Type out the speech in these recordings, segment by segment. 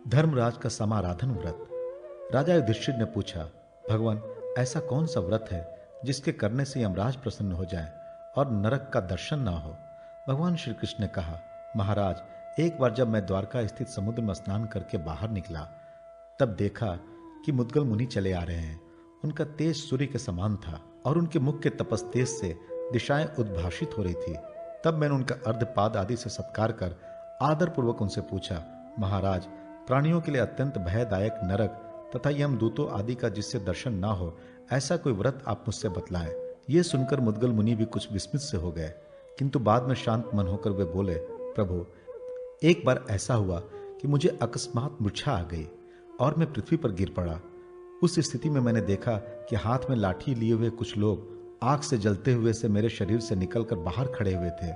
धर्मराज का समाराधन व्रत। राजा युधिष्ठिर ने पूछा, भगवान, ऐसा कौन सा व्रत है जिसके करने से यमराज प्रसन्न हो जाए और नरक का दर्शन ना हो? भगवान श्री कृष्ण ने कहा, महाराज, एक बार जब मैं द्वारका स्थित समुद्र में स्नान करके बाहर निकला, तब देखा कि मुद्गल मुनि चले आ रहे हैं। उनका तेज सूर्य के समान था और उनके मुख के तपस तेज से दिशाएं उद्भाषित हो रही थी। तब मैंने उनका अर्धपाद आदि से सत्कार कर आदर पूर्वक उनसे पूछा, महाराज, प्राणियों के लिए अत्यंत भयदायक नरक तथा यमदूतों आदि का जिससे दर्शन ना हो, ऐसा कोई व्रत आप मुझसे बतलाएं। ये सुनकर मुद्गल मुनि भी कुछ विस्मित से हो गए, किंतु बाद में शांत मन होकर वे बोले, प्रभु, एक बार ऐसा हुआ कि मुझे अकस्मात मूर्छा आ गई और मैं पृथ्वी पर गिर पड़ा। उस स्थिति में मैंने देखा कि हाथ में लाठी लिए हुए कुछ लोग आग से जलते हुए से मेरे शरीर से निकलकर बाहर खड़े हुए थे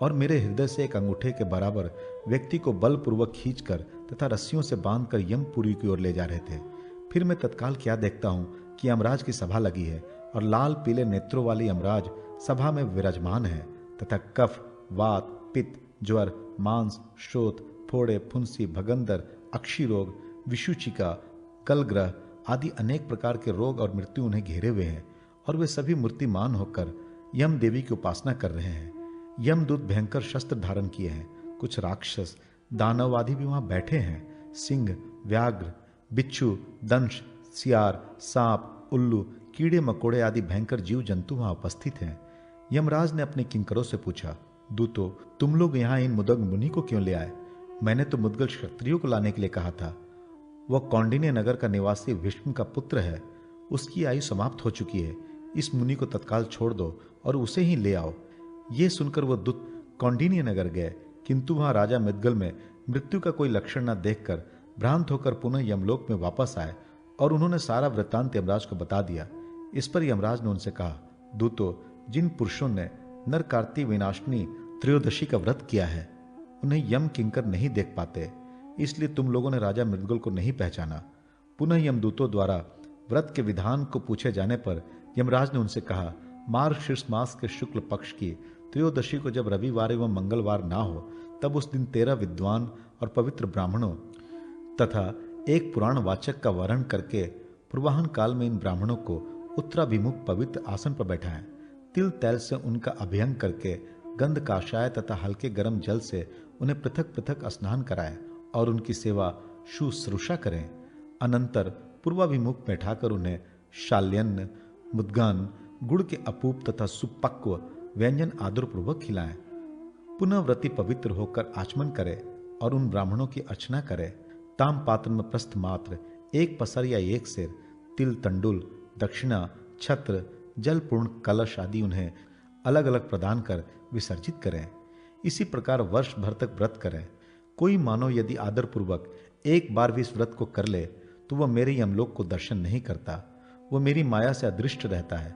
और मेरे हृदय से एक अंगूठे के बराबर व्यक्ति को बलपूर्वक खींचकर तथा रस्सियों से बांधकर यमपुरी की ओर ले जा रहे थे। फिर मैं तत्काल क्या देखता हूं कि यमराज की सभा लगी है और लाल पीले नेत्रों वाली यमराज सभा में विराजमान है तथा कफ, वात, पित्त, ज्वर, मांस, शोथ, फोड़े, फुंसी, भगंदर, अक्षी रोग, विषुचिका, कलग्रह आदि अनेक प्रकार के रोग और मृत्यु उन्हें घेरे हुए हैं और वे सभी मूर्तिमान होकर यम देवी की उपासना कर रहे हैं। यमदूत भयंकर शस्त्र धारण किए हैं। कुछ राक्षस, दानव आदि भी वहां बैठे हैं। सिंह, व्याघ्र, बिच्छू, दंश, सियार, सांप, उल्लू, कीड़े मकोड़े आदि भयंकर जीव जंतु वहां उपस्थित हैं। यमराज ने अपने किंकरों से पूछा, दूतो, तुम लोग यहाँ इन मुदग मुनि को क्यों ले आए? मैंने तो मुदगल क्षत्रियों को लाने के लिए कहा था। वह कौंडिन्य नगर का निवासी भीष्म का पुत्र है। उसकी आयु समाप्त हो चुकी है। इस मुनि को तत्काल छोड़ दो और उसे ही ले आओ। ये सुनकर वह दूत कौंडिन्य नगर गए, किंतु वहां राजा मुद्गल में मृत्यु का कोई लक्षण न देखकर भ्रांत होकर पुनः यमलोक में वापस आए और उन्होंने सारा वृत्तांत यमराज को बता दिया। इस पर यमराज ने उनसे कहा, दूतो, जिन पुरुषों ने नरकार्ति विनाशिनी त्रयोदशी का व्रत किया है, उन्हें यम किंकर नहीं देख पाते, इसलिए तुम लोगों ने राजा मृदगल को नहीं पहचाना। पुनः यमदूतों द्वारा व्रत के विधान को पूछे जाने पर यमराज ने उनसे कहा, मार्गशीर्ष मास के शुक्ल पक्ष की त्रयोदशी को जब रविवार एवं मंगलवार ना हो, तब उस दिन 13 विद्वान और पवित्र ब्राह्मणों तथा एक पुराण वाचक का वर्ण करके पूर्वाहन काल में इन ब्राह्मणों को उत्तराभिमुख पवित्र आसन पर बैठाएं। तिल तैल से उनका अभ्यंग करके गंध काशाय तथा हल्के गर्म जल से उन्हें पृथक पृथक स्नान कराएं और उनकी सेवा शुश्रूषा करें। अनंतर पूर्वाभिमुख बैठाकर उन्हें शाल्यन्न, मुद्गान, गुड़ के अपूप तथा सुपक्व व्यंजन आदरपूर्वक खिलाएं। पुनः व्रती पवित्र होकर आचमन करे और उन ब्राह्मणों की अर्चना करे। ताम पात्र में प्रस्थ मात्र, एक पसर या एक सिर, तिल, तंडुल, दक्षिणा, छत्र, जलपूर्ण कलश आदि उन्हें अलग अलग प्रदान कर विसर्जित करें। इसी प्रकार वर्ष भर तक व्रत करें। कोई मानो यदि आदरपूर्वक एक बार भी इस व्रत को कर ले तो वह मेरे यमलोक को दर्शन नहीं करता, वह मेरी माया से अदृष्ट रहता है।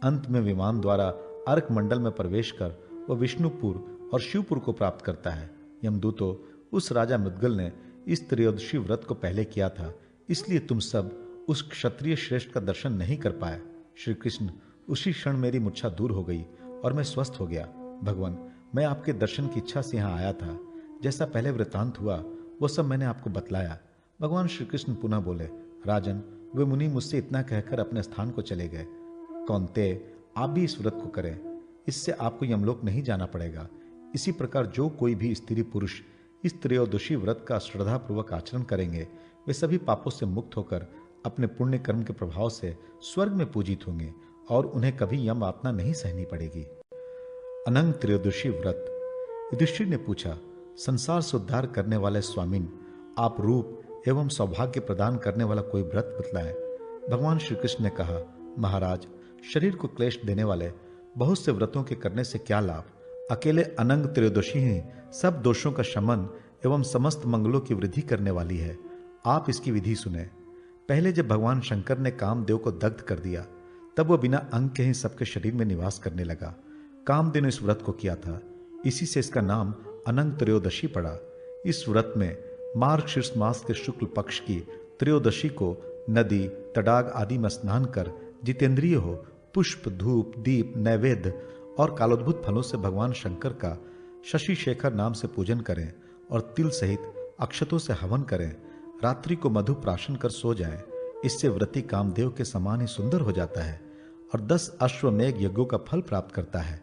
अंत में विमान द्वारा अर्क मंडल में प्रवेश कर वह विष्णुपुर और शिवपुर को प्राप्त करता है। यमदूतों, उस राजा मुद्गल ने इस त्रयोदशी व्रत को पहले किया था, इसलिए तुम सब उस क्षत्रिय श्रेष्ठ का दर्शन नहीं कर पाए। श्री कृष्ण, उसी क्षण मेरी मूर्छा दूर हो गई और मैं स्वस्थ हो गया। भगवान, मैं आपके दर्शन की इच्छा से यहाँ आया था। जैसा पहले वृतांत हुआ वो सब मैंने आपको बतलाया। भगवान श्री कृष्ण पुनः बोले, राजन, वे मुनि मुझसे इतना कहकर अपने स्थान को चले गए। कौन्तेय, आप भी इस व्रत को करें, इससे आपको यमलोक नहीं जाना पड़ेगा। इसी प्रकार जो कोई भी स्त्री पुरुष इस त्रयोदशी व्रत का श्रद्धापूर्वक आचरण करेंगे, वे सभी पापों से मुक्त होकर अपने पुण्य कर्म के प्रभाव से स्वर्ग में पूजित होंगे और उन्हें कभी यम यातना नहीं सहनी पड़ेगी। अनंग त्रयोदशी व्रत। युधिष्ठिर ने पूछा, संसार से उद्धार करने वाले स्वामिन, आप रूप एवं सौभाग्य प्रदान करने वाला कोई व्रत बतलाएं। भगवान श्री कृष्ण ने कहा, महाराज, शरीर को क्लेश देने वाले बहुत से व्रतों के करने से क्या लाभ? अकेले अनंग त्रयोदशी ही सब दोषों का शमन एवं समस्त मंगलों की वृद्धि करने वाली है। आप इसकी विधि सुने। पहले जब भगवान शंकर ने कामदेव को दग्ध कर दिया, तब वह बिना अंग के ही सबके शरीर में निवास करने लगा। कामदेव ने इस व्रत को किया था, इसी से इसका नाम अनंग त्रयोदशी पड़ा। इस व्रत में मार्गशीर्ष मास के शुक्ल पक्ष की त्रयोदशी को नदी, तडाग आदि में स्नान कर जितेंद्रिय हो पुष्प, धूप, दीप, नैवेद्य और कालोद्भुत फलों से भगवान शंकर का शशि शेखर नाम से पूजन करें और तिल सहित अक्षतों से हवन करें। रात्रि को मधु प्राशन कर सो जाएं। इससे व्रती कामदेव के समान ही सुंदर हो जाता है और 10 अश्वमेघ यज्ञों का फल प्राप्त करता है।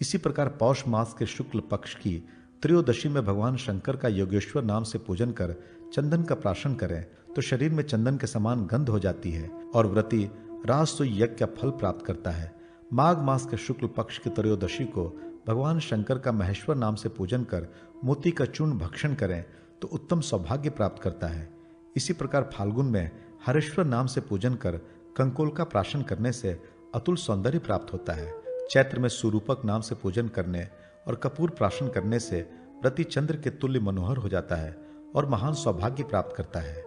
इसी प्रकार पौष मास के शुक्ल पक्ष की त्रयोदशी में भगवान शंकर का योगेश्वर नाम से पूजन कर चंदन का प्राशन करें तो शरीर में चंदन के समान गंध हो जाती है और व्रती राजसूय यज्ञ का फल प्राप्त करता है। माघ मास के शुक्ल पक्ष की त्रयोदशी को भगवान शंकर का महेश्वर नाम से पूजन कर मोती का चूर्ण भक्षण करें तो उत्तम सौभाग्य प्राप्त करता है। इसी प्रकार फाल्गुन में हरेश्वर नाम से पूजन कर कंकोल का प्राशन करने से अतुल सौंदर्य प्राप्त होता है। चैत्र में सुरूपक नाम से पूजन करने और कपूर प्राशन करने से व्रती चंद्र के तुल्य मनोहर हो जाता है और महान सौभाग्य प्राप्त करता है।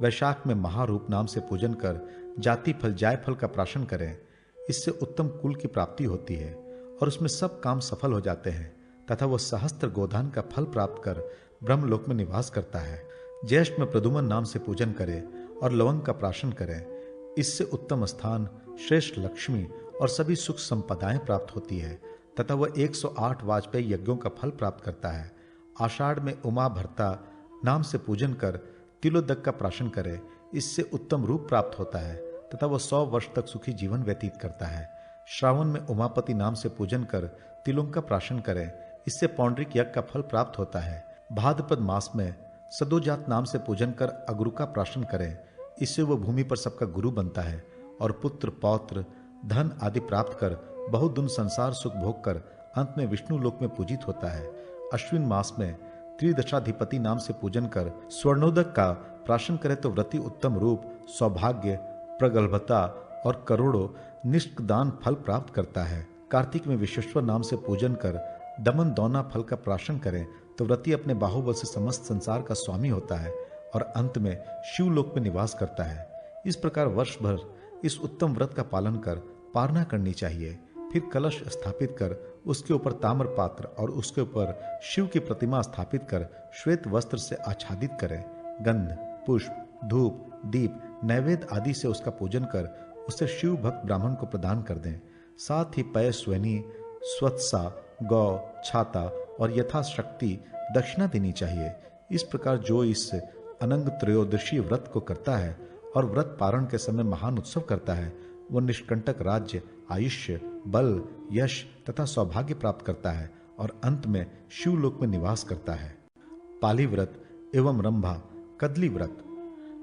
वैशाख में महारूप नाम से पूजन कर जाति फल जायफल का प्राशन करें। इससे उत्तम कुल की प्राप्ति होती है और उसमें सब काम सफल हो जाते हैं तथा वह सहस्त्र गोदान का फल प्राप्त कर ब्रह्मलोक में निवास करता है। ज्येष्ठ में प्रदुमन नाम से पूजन करें और लवंग का प्राशन करें। इससे उत्तम स्थान, श्रेष्ठ लक्ष्मी और सभी सुख संपदाएं प्राप्त होती है तथा वह 108 वाजपेयी यज्ञों का फल प्राप्त करता है। आषाढ़ में उमा भरता नाम से पूजन कर तिलोदक का प्राशन करे। इससे उत्तम रूप प्राप्त होता है तथा वह 100 वर्ष तक सुखी जीवन व्यतीत करता है। श्रावण में उमापति नाम से पूजन कर तिलों का प्राशन करें। इससे पौंड्रिक यज्ञ का फल प्राप्त होता है। भाद्रपद मास में सदोजात नाम से पूजन कर अगुरु का प्राशन करें। इससे वह भूमि पर सबका गुरु बनता है और पुत्र पौत्र धन आदि प्राप्त कर बहुत दिन संसार सुख भोग कर अंत में विष्णु लोक में पूजित होता है। अश्विन मास में त्रिदशाधिपति नाम से पूजन कर स्वर्णोदक का प्राशन करे तो व्रती उत्तम रूप, सौभाग्य, प्रगल्भता और करोड़ों निष्कदान फल प्राप्त करता है। कार्तिक में विश्वेश्वर नाम से पूजन कर दमन दौना फल का प्राशन करें तो व्रती अपने बाहुबल से समस्त संसार का स्वामी होता है और अंत में शिवलोक में निवास करता है। इस प्रकार वर्ष भर इस उत्तम व्रत का पालन कर पारना करनी चाहिए। फिर कलश स्थापित कर उसके ऊपर ताम्र पात्र और उसके ऊपर शिव की प्रतिमा स्थापित कर श्वेत वस्त्र से आच्छादित करें। गंध, पुष्प, धूप, दीप, नैवेद्य आदि से उसका पूजन कर उसे शिव भक्त ब्राह्मण को प्रदान कर दें। साथ ही पय स्वनी, स्वत्सा, गौ, छाता और यथाशक्ति दक्षिणा देनी चाहिए। इस प्रकार जो इस अनंग त्रयोदशी व्रत को करता है और व्रत पारण के समय महान उत्सव करता है वह निष्कंटक राज्य, आयुष्य, बल, यश तथा सौभाग्य प्राप्त करता है और अंत में शिवलोक में निवास करता है। पाली व्रत एवं रंभा कदली व्रत।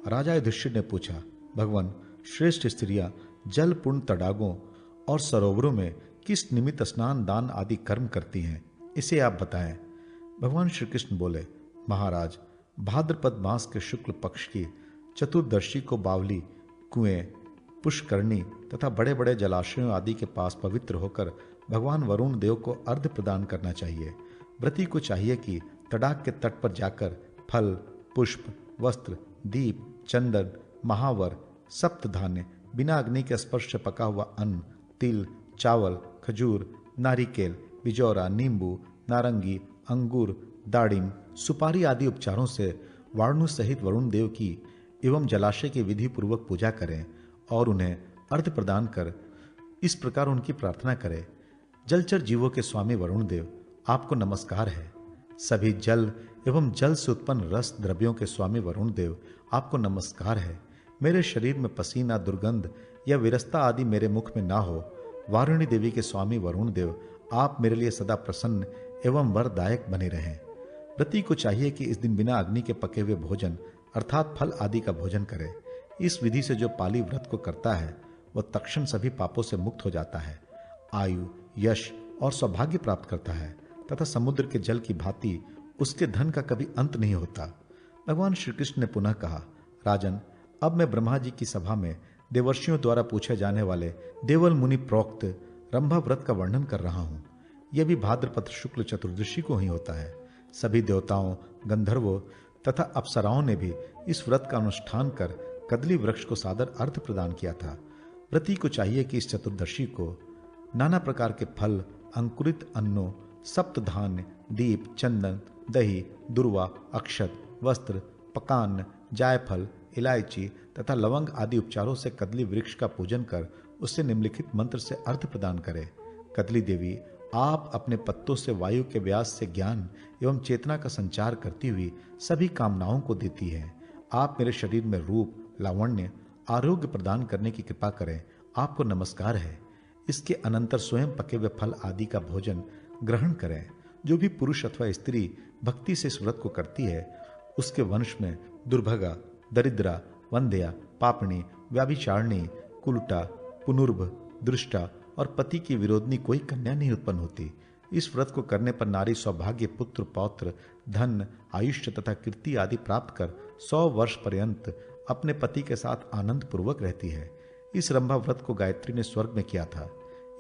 राजा युधिष्ठिर ने पूछा, भगवान, श्रेष्ठ स्त्रियां जल पूर्ण तडागों और सरोवरों में किस निमित्त स्नान दान आदि कर्म करती हैं, इसे आप बताएं। भगवान श्री कृष्ण बोले, महाराज, भाद्रपद मास के शुक्ल पक्ष की चतुर्दशी को बावली, कुएं, पुष्करणी तथा बड़े बड़े जलाशयों आदि के पास पवित्र होकर भगवान वरुण देव को अर्घ्य प्रदान करना चाहिए। व्रती को चाहिए कि तडाग के तट पर जाकर फल, पुष्प, वस्त्र, दीप, चंदन, महावर, सप्त धान्य, बिना अग्नि के स्पर्श से पका हुआ अन्न, तिल, चावल, खजूर, नारिकेल, बिजौरा, नींबू, नारंगी, अंगूर, दाड़िम, सुपारी आदि उपचारों से वाणु सहित वरुण देव की एवं जलाशय की विधि पूर्वक पूजा करें और उन्हें अर्घ्य प्रदान कर इस प्रकार उनकी प्रार्थना करें, जलचर जीवों के स्वामी वरुण देव, आपको नमस्कार है। सभी जल एवं जल से उत्पन्न रस द्रव्यों के स्वामी वरुण देव, आपको नमस्कार है। मेरे शरीर में पसीना, दुर्गंध या विरसता आदि मेरे मुख में ना हो। वारुणी देवी के स्वामी वरुण देव, आप मेरे लिए सदा प्रसन्न एवं वरदायक बने रहें। व्रती को चाहिए कि इस दिन बिना अग्नि के पके हुए भोजन अर्थात फल आदि का भोजन करे। इस विधि से जो पाली व्रत को करता है वह तक्षण सभी पापों से मुक्त हो जाता है, आयु, यश और सौभाग्य प्राप्त करता है तथा समुद्र के जल की भांति उसके धन का कभी अंत नहीं होता। भगवान श्री कृष्ण ने पुनः कहा, राजन, अब मैं ब्रह्मा जी की सभा में देवर्षियों द्वारा पूछे जाने वाले देवल मुनि प्रोक्त रंभा व्रत का वर्णन कर रहा हूं। यह भी भाद्रपद शुक्ल चतुर्दशी को ही होता है। सभी देवताओं, गंधर्वों तथा अप्सराओं ने भी इस व्रत का अनुष्ठान कर कदली वृक्ष को सादर अर्घ्य प्रदान किया था। व्रती को चाहिए कि इस चतुर्दशी को नाना प्रकार के फल, अंकुरित अन्नों, सप्त धान्य, दीप, चंदन, दही, दुर्वा, अक्षत, वस्त्र, पकान, जायफल, इलायची तथा लवंग आदि उपचारों से कदली वृक्ष का पूजन कर उससे निम्नलिखित मंत्र से अर्घ्य प्रदान करें। कदली देवी, आप अपने पत्तों से वायु के व्यास से ज्ञान एवं चेतना का संचार करती हुई सभी कामनाओं को देती है। आप मेरे शरीर में रूप, लावण्य, आरोग्य प्रदान करने की कृपा करें। आपको नमस्कार है। इसके अनंतर स्वयं पके हुए फल आदि का भोजन ग्रहण करें। जो भी पुरुष अथवा स्त्री भक्ति से इस व्रत को करती है, उसके वंश में दुर्भगा, दरिद्रा, वंध्या, पापणी, व्याभिचारिणी, कुलटा, पुनर्भ, दृष्टा और पति की विरोधनी कोई कन्या नहीं उत्पन्न होती। इस व्रत को करने पर नारी सौभाग्य, पुत्र, पौत्र, धन, आयुष्य तथा कीर्ति आदि प्राप्त कर 100 वर्ष पर्यंत अपने पति के साथ आनंद पूर्वक रहती है। इस रंभा व्रत को गायत्री ने स्वर्ग में किया था।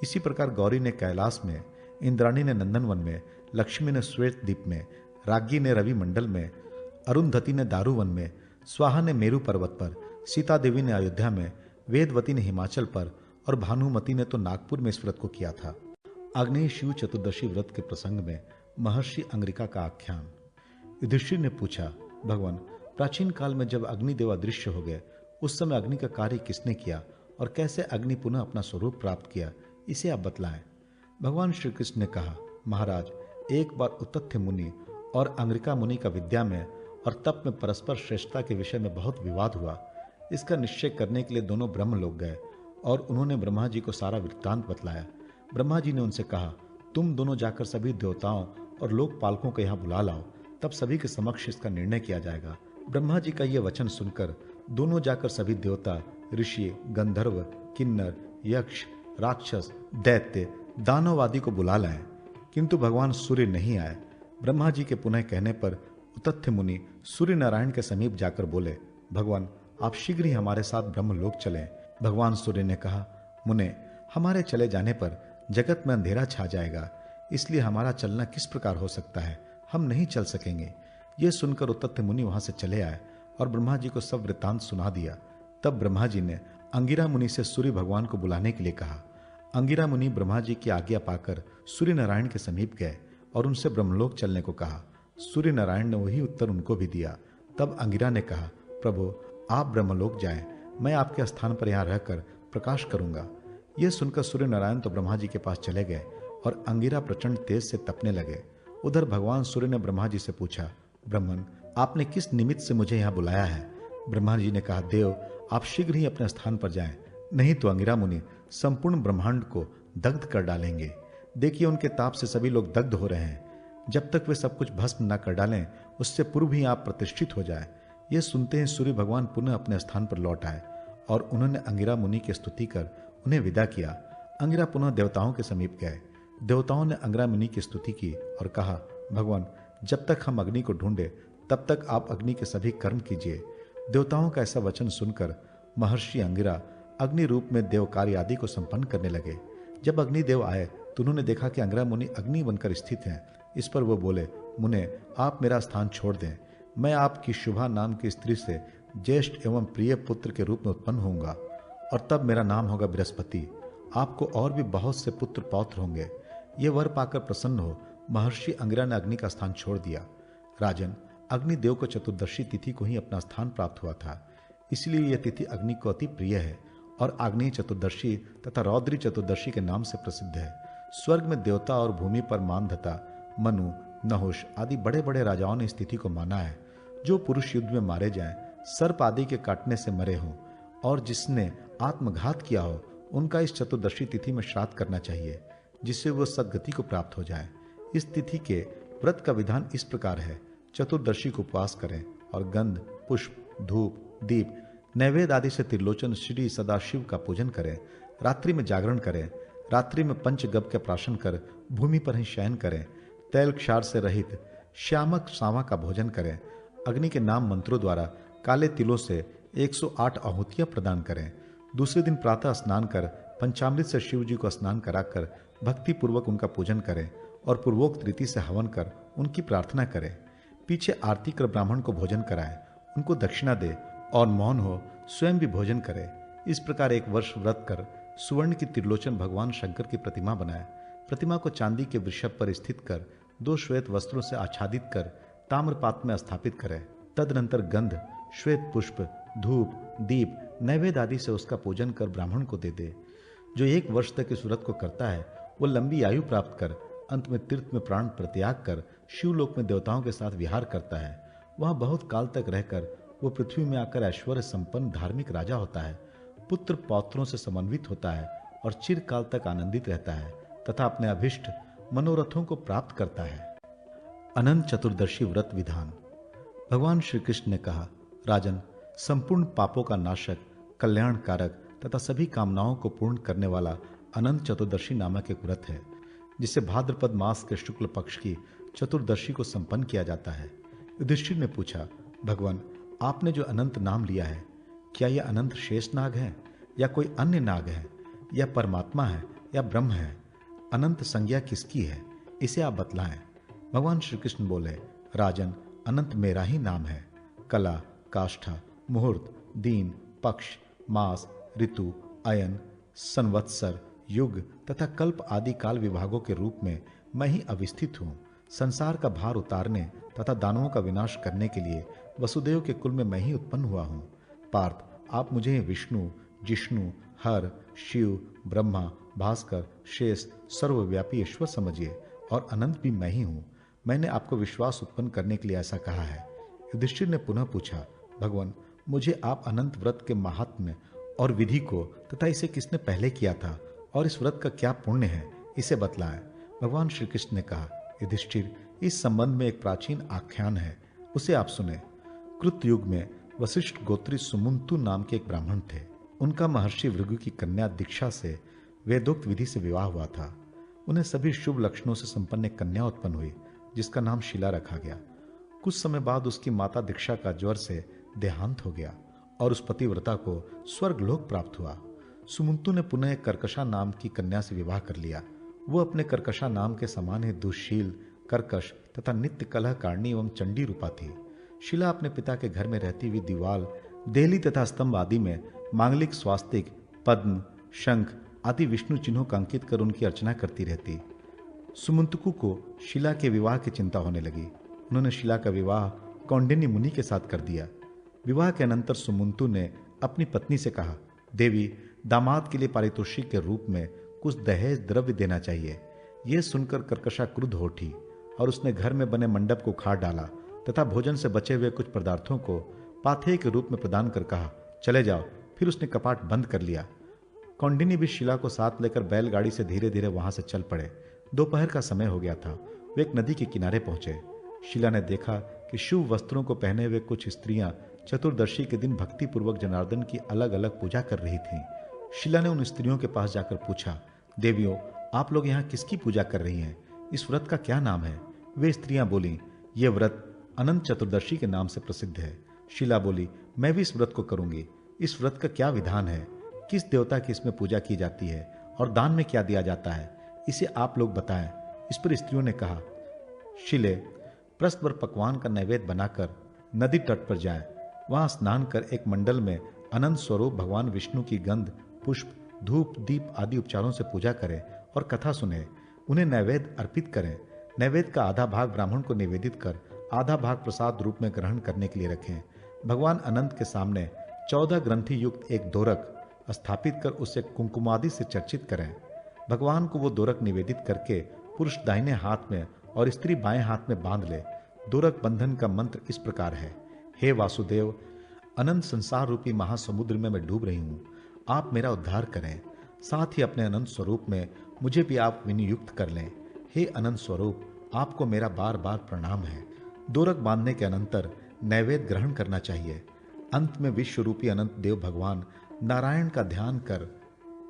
इसी प्रकार गौरी ने कैलाश में, इंद्राणी ने नंदनवन में, लक्ष्मी ने श्वेत द्वीप में, राज्ञी ने रवि मंडल में, अरुंधति ने दारुवन में, स्वाहा ने मेरु पर्वत पर, सीता देवी ने अयोध्या में, वेदवती ने हिमाचल पर और भानुमति ने तो नागपुर में इस व्रत को किया था। आग्नेय शिव चतुर्दशी व्रत के प्रसंग में महर्षि अंगिका का आख्यान। युधिष्ठिर ने पूछा, भगवान, प्राचीन काल में जब अग्निदेव अदृश्य हो गए, उस समय अग्नि का कार्य किसने किया और कैसे अग्नि पुनः अपना स्वरूप प्राप्त किया, इसे आप बतलाएं। भगवान श्री कृष्ण ने कहा, महाराज, एक बार उतथ्य मुनि और अंगिका मुनि का विद्या में और तप में परस्पर श्रेष्ठता के विषय में बहुत विवाद हुआ। इसका निश्चय करने के लिए दोनों ब्रह्मलोक गए और उन्होंने ब्रह्मा जी को सारा वृत्तांत बतलाया। ब्रह्मा जी ने उनसे कहा, तुम दोनों जाकर सभी देवताओं और लोकपालकों को यहाँ बुला लाओ, तब सभी के समक्ष इसका निर्णय किया जाएगा। ब्रह्मा जी का यह वचन सुनकर दोनों जाकर सभी देवता, ऋषि, गंधर्व, किन्नर, यक्ष, राक्षस, दैत्य, दानव आदि को बुला लाए, किंतु भगवान सूर्य नहीं आए। ब्रह्मा जी के पुनः कहने पर उतथ्य मुनि सूर्य नारायण के समीप जाकर बोले, भगवान, आप शीघ्र ही हमारे साथ ब्रह्मलोक चलें। भगवान सूर्य ने कहा, मुने, हमारे चले जाने पर जगत में अंधेरा छा जाएगा, इसलिए हमारा चलना किस प्रकार हो सकता है, हम नहीं चल सकेंगे। यह सुनकर उतथ्य मुनि वहां से चले आए और ब्रह्मा जी को सब वृत्तांत सुना दिया। तब ब्रह्मा जी ने अंगिरा मुनि से सूर्य भगवान को बुलाने के लिए कहा। अंगिरा मुनि ब्रह्मा जी की आज्ञा पाकर सूर्य नारायण के समीप गए और उनसे ब्रह्मलोक चलने को कहा। सूर्य नारायण ने वही उत्तर उनको भी दिया। तब अंगिरा ने कहा, प्रभु, आप ब्रह्मलोक जाएं, मैं आपके स्थान पर यहाँ रहकर प्रकाश करूंगा। यह सुनकर सूर्य नारायण तो ब्रह्मा जी के पास चले गए और अंगिरा प्रचंड तेज से तपने लगे। उधर भगवान सूर्य ने ब्रह्मा जी से पूछा, ब्रह्मन, आपने किस निमित्त से मुझे यहाँ बुलाया है? ब्रह्मा जी ने कहा, देव, आप शीघ्र ही अपने स्थान पर जाएं, नहीं तो अंगिरा मुनि संपूर्ण ब्रह्मांड को दग्ध कर डालेंगे। देखिए, उनके ताप से सभी लोग दग्ध हो रहे हैं। जब तक वे सब कुछ भस्म न कर डालें, उससे पूर्व ही आप प्रतिष्ठित हो जाए। यह सुनते ही सूर्य भगवान पुनः अपने स्थान पर लौट आए और उन्होंने अंगिरा मुनि की स्तुति कर उन्हें विदा किया। अंगिरा पुनः देवताओं के समीप गए। देवताओं ने अंगिरा मुनि की स्तुति की और कहा, भगवान, जब तक हम अग्नि को ढूंढे तब तक आप अग्नि के सभी कर्म कीजिए। देवताओं का ऐसा वचन सुनकर महर्षि अंगिरा अग्नि रूप में देव कार्य आदि को संपन्न करने लगे। जब अग्निदेव आए तो उन्होंने देखा कि अंगिरा मुनि अग्नि बनकर स्थित हैं। इस पर वो बोले, मुने, आप मेरा स्थान छोड़ दें, मैं आपकी शुभा नाम की स्त्री से ज्येष्ठ एवं प्रिय पुत्र के रूप में उत्पन्न होऊंगा और तब मेरा नाम होगा बृहस्पति। आपको और भी बहुत से पुत्र पौत्र होंगे। ये वर पाकर प्रसन्न हो महर्षि अंगिरा ने अग्नि का स्थान छोड़ दिया। राजन, अग्निदेव को चतुर्दशी तिथि को ही अपना स्थान प्राप्त हुआ था, इसलिए यह तिथि अग्नि को अति प्रिय है और आग्नेय चतुर्दशी तथा रौद्री चतुर्दशी के नाम से प्रसिद्ध है। स्वर्ग में देवता और भूमि पर मानधता, मनु, नहुष आदि बड़े बड़े राजाओं ने इस तिथि को माना है। जो पुरुष युद्ध में मारे जाएं, सर्प आदि के काटने से मरे हों और जिसने आत्मघात किया हो, उनका इस चतुर्दशी तिथि में श्राद्ध करना चाहिए, जिससे वह सद्गति को प्राप्त हो जाए। इस तिथि के व्रत का विधान इस प्रकार है, चतुर्दशी को उपवास करें और गंध, पुष्प, धूप, दीप, नैवेद्य आदि से त्रिलोचन श्री सदाशिव का पूजन करें। रात्रि में जागरण करें। रात्रि में पंचगव्य के प्राशन कर भूमि पर ही शयन करें। तैल क्षार से रहित श्यामक सावा का भोजन करें। अग्नि के नाम मंत्रों द्वारा काले तिलों से 108 आहुतियां प्रदान करें। दूसरे दिन प्रातः स्नान कर पंचामृत से शिव जी को स्नान कराकर भक्ति पूर्वक उनका पूजन करें और पूर्वोक्त रीति से हवन कर उनकी प्रार्थना करें। पीछे आरती कर ब्राह्मण को भोजन कराएं, उनको दक्षिणा दे और मौन हो स्वयं भी भोजन करे। इस प्रकार एक वर्ष व्रत कर सुवर्ण की त्रिलोचन भगवान शंकर की प्रतिमा बनाए। प्रतिमा को चांदी के वृषभ पर स्थित कर 2 श्वेत वस्त्रों से आच्छादित कर ताम्रपात्र में स्थापित करे। तदनंतर गंध, श्वेत पुष्प, धूप, दीप, नैवेद्य आदि से उसका पूजन कर ब्राह्मण को दे दे। जो 1 वर्ष तक इस व्रत को करता है, वो लंबी आयु प्राप्त कर अंत में तीर्थ में प्राण परित्याग कर शिवलोक में देवताओं के साथ विहार करता है। वहां बहुत काल तक रहकर वो पृथ्वी में आकर ऐश्वर्य संपन्न धार्मिक राजा होता है, पुत्र पौत्रों से समन्वित होता है और चिरकाल तक आनंदित रहता है तथा अपने अभिष्ट मनोरथों को प्राप्त करता है। अनंत चतुर्दशी व्रत विधान। भगवान श्री कृष्ण ने कहा, राजन, संपूर्ण पापों का नाशक, कल्याण कारक तथा सभी कामनाओं को पूर्ण करने वाला अनंत चतुर्दशी नामक एक व्रत है, जिसे भाद्रपद मास के शुक्ल पक्ष की चतुर्दशी को संपन्न किया जाता है। युधिष्ठिर ने पूछा, भगवान, आपने जो अनंत नाम लिया है, क्या यह अनंत शेष नाग है या कोई अन्य नाग है, या परमात्मा है या ब्रह्म है? अनंत संज्ञा किसकी है, इसे आप बतलाएं। भगवान श्री कृष्ण बोले, राजन, अनंत मेरा ही नाम है। कला, काष्ठा, मुहूर्त, दीन, पक्ष, मास, ऋतु, अयन, संवत्सर, युग तथा कल्प आदि काल विभागों के रूप में मैं ही अवस्थित हूँ। संसार का भार उतारने तथा दानवों का विनाश करने के लिए वसुदेव के कुल में मैं ही उत्पन्न हुआ हूँ। पार्थ, आप मुझे विष्णु, जिष्णु, हर, शिव, ब्रह्मा, भास्कर, शेष, सर्वव्यापी ईश्वर समझिए और अनंत भी मैं ही हूँ। मैंने आपको विश्वास उत्पन्न करने के लिए ऐसा कहा है। युधिष्ठिर ने पुनः पूछा, भगवान, मुझे आप अनंत व्रत के महात्म्य और विधि को तथा इसे किसने पहले किया था और इस व्रत का क्या पुण्य है, इसे बतलाएं। भगवान श्री कृष्ण ने कहा, युधिष्ठिर, इस संबंध में एक प्राचीन आख्यान है, उसे आप सुने। कृत युग में वशिष्ठ गोत्री सुमंतु नाम के एक ब्राह्मण थे। उनका महर्षि भृगु की कन्या दीक्षा से वेदोक्त विधि से विवाह हुआ था। उन्हें सभी शुभ लक्षणों से संपन्न एक कन्या उत्पन्न हुई, जिसका नाम शीला रखा गया। कुछ समय बाद उसकी माता दीक्षा का ज्वर से देहांत हो गया और उस पतिव्रता को स्वर्गलोक प्राप्त हुआ। सुमंतु ने पुनः एक कर्कशा नाम की कन्या से विवाह कर लिया। वो अपने कर्कशा नाम के समान ही दुश्शील, कर्कश तथा नित्य कलह कारणीय एवं चंडी रूपा थी। शीला अपने पिता के घर में रहती हुई दीवाल, देहली तथा स्तंभ आदि में मांगलिक स्वास्तिक, पद्म, शंख आदि विष्णु चिन्हों का अंकित कर उनकी अर्चना करती रहती। सुमंतकु को शीला के विवाह की चिंता होने लगी। उन्होंने शीला का विवाह कौंडिन्य मुनि के साथ कर दिया। विवाह के अनंतर सुमंतु ने अपनी पत्नी से कहा, देवी, दामाद के लिए पारितोषिक के रूप में कुछ दहेज द्रव्य देना चाहिए। यह सुनकर कर्कशा क्रुद्ध हो उठी और उसने घर में बने मंडप को उखाड़ डाला तथा भोजन से बचे हुए कुछ पदार्थों को पाथेय के रूप में प्रदान कर कहा, चले जाओ। फिर उसने कपाट बंद कर लिया। कौंडिन्य भी शीला को साथ लेकर बैलगाड़ी से धीरे धीरे वहां से चल पड़े। दोपहर का समय हो गया था। वे एक नदी के किनारे पहुंचे। शीला ने देखा कि शुभ वस्त्रों को पहने हुए कुछ स्त्रियां चतुर्दशी के दिन भक्तिपूर्वक जनार्दन की अलग अलग पूजा कर रही थीं। शीला ने उन स्त्रियों के पास जाकर पूछा, देवियों, आप लोग यहाँ किसकी पूजा कर रही हैं? इस व्रत का क्या नाम है? वे स्त्रियां बोली, यह व्रत अनंत चतुर्दशी के नाम से प्रसिद्ध है। शीला बोली, मैं भी इस व्रत को करूंगी। इस व्रत का क्या विधान है? किस देवता की इसमें पूजा की जाती है और दान में क्या दिया जाता है, इसे आप लोग बताएं। इस पर स्त्रियों ने कहा, शिले, प्रस्त भर पकवान का नैवेद्य बनाकर नदी तट पर जाएं। वहां स्नान कर एक मंडल में अनंत स्वरूप भगवान विष्णु की गंध, पुष्प, धूप, दीप आदि उपचारों से पूजा करें और कथा सुने। उन्हें नैवेद्य अर्पित करें। नैवेद्य का आधा भाग ब्राह्मण को निवेदित कर आधा भाग प्रसाद रूप में ग्रहण करने के लिए रखें। भगवान अनंत के सामने 14 ग्रंथि युक्त एक दोरक स्थापित कर उसे कुंकुमादि से चर्चित करें। भगवान को वो दोरक निवेदित करके पुरुष दाहिने हाथ में और स्त्री बाएं हाथ में बांध ले। दोरक बंधन का मंत्र इस प्रकार है, हे वासुदेव, अनंत संसार रूपी महासमुद्र में मैं डूब रही हूं, आप मेरा उद्धार करें। साथ ही अपने अनंत स्वरूप में मुझे भी आप विनियुक्त कर लें। हे अनंत स्वरूप, आपको मेरा बार बार प्रणाम है। दोरक बांधने के अनंतर नैवेद्य ग्रहण करना चाहिए। अंत में विश्व रूपी अनंत देव भगवान नारायण का ध्यान कर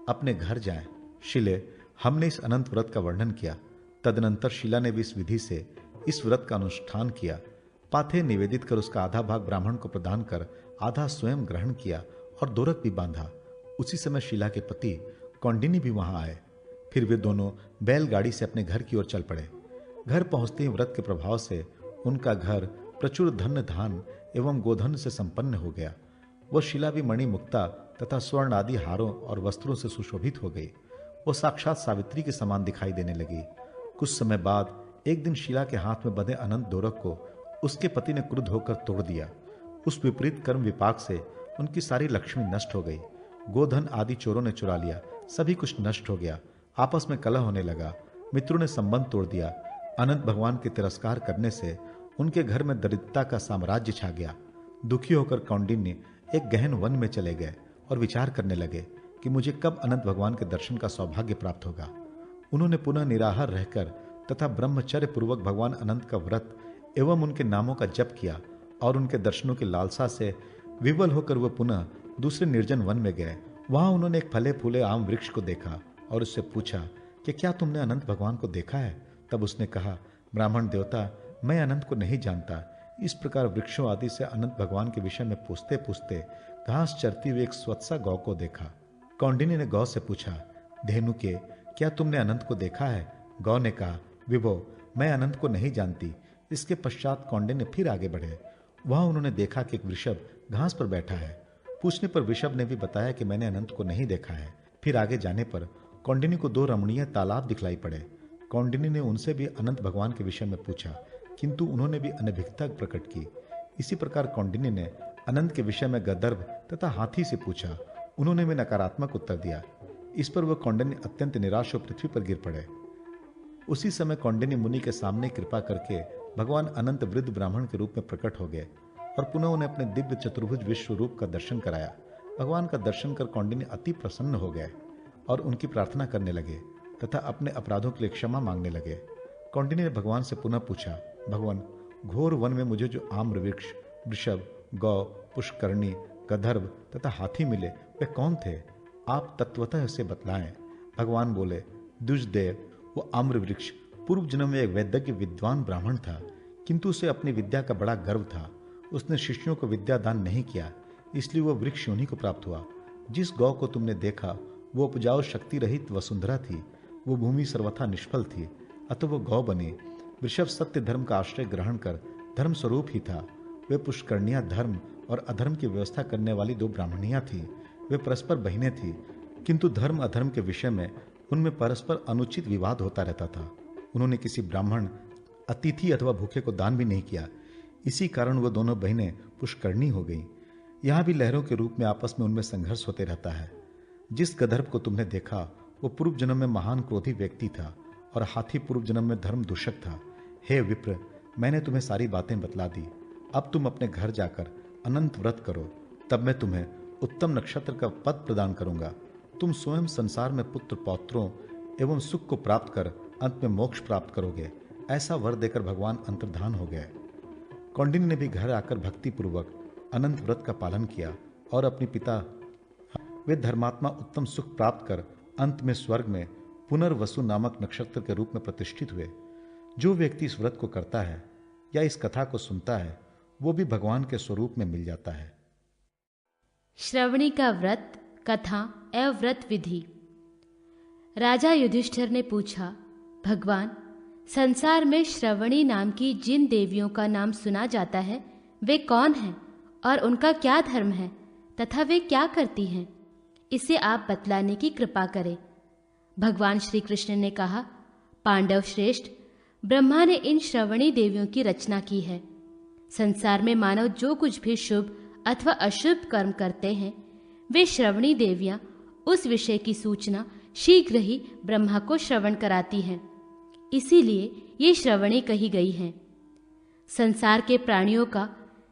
अपने घर जाएं। शिले, हमने इस अनंत व्रत का वर्णन किया। तदनंतर शीला ने भी इस विधि से इस व्रत का अनुष्ठान किया। पाथे निवेदित कर उसका आधा भाग ब्राह्मण को प्रदान कर आधा स्वयं ग्रहण किया और दोरक भी बांधा। उसी समय शीला के पति कौंडिन्य भी वहां आए। फिर वे दोनों बैलगाड़ी से अपने घर की ओर चल पड़े। घर पहुंचते ही व्रत के प्रभाव से उनका घर प्रचुर धन धान एवं गोधन से संपन्न हो गया। वह शीला भी मणि मुक्ता तथा स्वर्ण आदि हारों और वस्त्रों से सुशोभित हो गई। वो साक्षात सावित्री के समान दिखाई देने लगी। कुछ समय बाद एक दिन शीला के हाथ में बंधे अनंत दोरक को उसके पति ने क्रुद्ध होकर तोड़ दिया। उस विपरीत कर्म विपाक से उनकी सारी लक्ष्मी नष्ट हो गई। गोधन आदि चोरों ने चुरा लिया। सभी कुछ नष्ट हो गया। आपस में कलह होने लगा। मित्रों ने संबंध तोड़ दिया। अनंत भगवान के तिरस्कार करने से उनके घर में दरिद्रता का साम्राज्य छा गया। दुखी होकर कौंडिन्य एक गहन वन में चले गए और विचार करने लगे कि मुझे कब अनंत भगवान के दर्शन का सौभाग्य प्राप्त होगा। उन्होंने पुनः निराहार रहकर तथा ब्रह्मचर्य पूर्वक भगवान अनंत का व्रत एवं उनके नामों का जप किया और उनके दर्शनों की लालसा से विवल होकर वह पुनः दूसरे निर्जन वन में गए। वहां उन्होंने एक फले फूले आम वृक्ष को देखा और उससे पूछा कि क्या तुमने अनंत भगवान को देखा है? तब उसने कहा, ब्राह्मण देवता, मैं अनंत को नहीं जानता। इस प्रकार वृक्षों आदि से अनंत भगवान के विषय में पूछते पूछते घास चरती हुई एक स्वत्सा गौ को देखा। कौंडिन्य ने गौ से पूछा, धेनु के, क्या तुमने अनंत को देखा है? गौ ने कहा, विभो, मैं अनंत को नहीं जानती। इसके पश्चात कौंडिन्य फिर आगे बढ़े। वहां उन्होंने देखा कि एक वृषभ घास पर बैठा है। पूछने पर वृषभ ने भी बताया कि मैंने अनंत को नहीं देखा है। फिर आगे जाने पर कौंडिन्य को 2 रमणीय तालाब दिखलाई पड़े। कौंडिन्य ने उनसे भी अनंत भगवान के विषय में पूछा, किंतु उन्होंने भी अनभिज्ञता प्रकट की। इसी प्रकार कौंडिन्य ने अनंत के विषय में गंधर्व तथा हाथी से पूछा। उन्होंने भी नकारात्मक उत्तर दिया। इस पर वह कौंडिन्य अत्यंत निराश हो पृथ्वी पर गिर पड़े। उसी समय कौंडिन्य मुनि के सामने कृपा करके भगवान अनंत वृद्ध ब्राह्मण के रूप में प्रकट हो गए और पुनः उन्हें अपने दिव्य चतुर्भुज विश्व रूप का दर्शन कराया। भगवान का दर्शन कर कौंडिन्य अति प्रसन्न हो गए और उनकी प्रार्थना करने लगे तथा अपने अपराधों के लिए क्षमा मांगने लगे। कौंडिन्य ने भगवान से पुनः पूछा, भगवान, घोर वन में मुझे जो आम्र वृक्ष, वृषभ, गौ, पुष्करणी, गंधर्व तथा हाथी मिले, वे कौन थे? आप तत्वतः इसे बतलाएं। भगवान बोले, दुष्देव, वो आम्र वृक्ष पूर्व जन्म में एक वैदज्ञ विद्वान ब्राह्मण था, किंतु उसे अपनी विद्या का बड़ा गर्व था। उसने शिष्यों को विद्या दान नहीं किया, इसलिए वह वृक्ष उन्हीं को प्राप्त हुआ। जिस गौ को तुमने देखा वो उपजाऊ शक्ति रहित वसुंधरा थी, वो भूमि सर्वथा निष्फल थी, अतः वो गौ बनी। वृषभ सत्य धर्म का आश्रय ग्रहण कर धर्म स्वरूप ही था। वे पुष्करणियां धर्म और अधर्म की व्यवस्था करने वाली 2 ब्राह्मणियां थीं। वे परस्पर बहिनें थीं, किंतु धर्म अधर्म के विषय में उनमें परस्पर अनुचित विवाद होता रहता था। उन्होंने किसी ब्राह्मण, अतिथि अथवा भूखे को दान भी नहीं किया। इसी कारण वह दोनों बहनें पुष्करणी हो गईं। यहाँ भी लहरों के रूप में आपस में उनमें संघर्ष होते रहता है। जिस गंधर्व को तुमने देखा वो पूर्व जन्म में महान क्रोधी व्यक्ति था और हाथी पूर्व जन्म में धर्म दूषक था। हे विप्र, मैंने तुम्हें सारी बातें बतला दी। अब तुम अपने घर जाकर अनंत व्रत करो, तब मैं तुम्हें उत्तम नक्षत्र का पद प्रदान करूंगा। तुम स्वयं संसार में पुत्र पौत्रों एवं सुख को प्राप्त कर अंत में मोक्ष प्राप्त करोगे। ऐसा वर देकर भगवान अंतर्धान हो गए। कौंडिन्य ने भी घर आकर भक्ति पूर्वक अनंत व्रत का पालन किया और अपने पिता वे धर्मात्मा उत्तम सुख प्राप्त कर अंत में स्वर्ग में पुनर्वसु नामक नक्षत्र के रूप में प्रतिष्ठित हुए। जो व्यक्ति इस व्रत को करता है या इस कथा को सुनता है वो भी भगवान के स्वरूप में मिल जाता है। श्रवणी का व्रत, कथा एवं व्रत विधि। राजा युधिष्ठिर ने पूछा, भगवान, संसार में श्रवणी नाम की जिन देवियों का नाम सुना जाता है वे कौन हैं और उनका क्या धर्म है तथा वे क्या करती हैं, इसे आप बतलाने की कृपा करें। भगवान श्री कृष्ण ने कहा, पांडव श्रेष्ठ, ब्रह्मा ने इन श्रवणी देवियों की रचना की है। संसार में मानव जो कुछ भी शुभ अथवा अशुभ कर्म करते हैं वे श्रवणी देवियां उस विषय की सूचना शीघ्र ही ब्रह्मा को श्रवण कराती हैं। इसीलिए ये श्रवणी कही गई हैं। संसार के प्राणियों का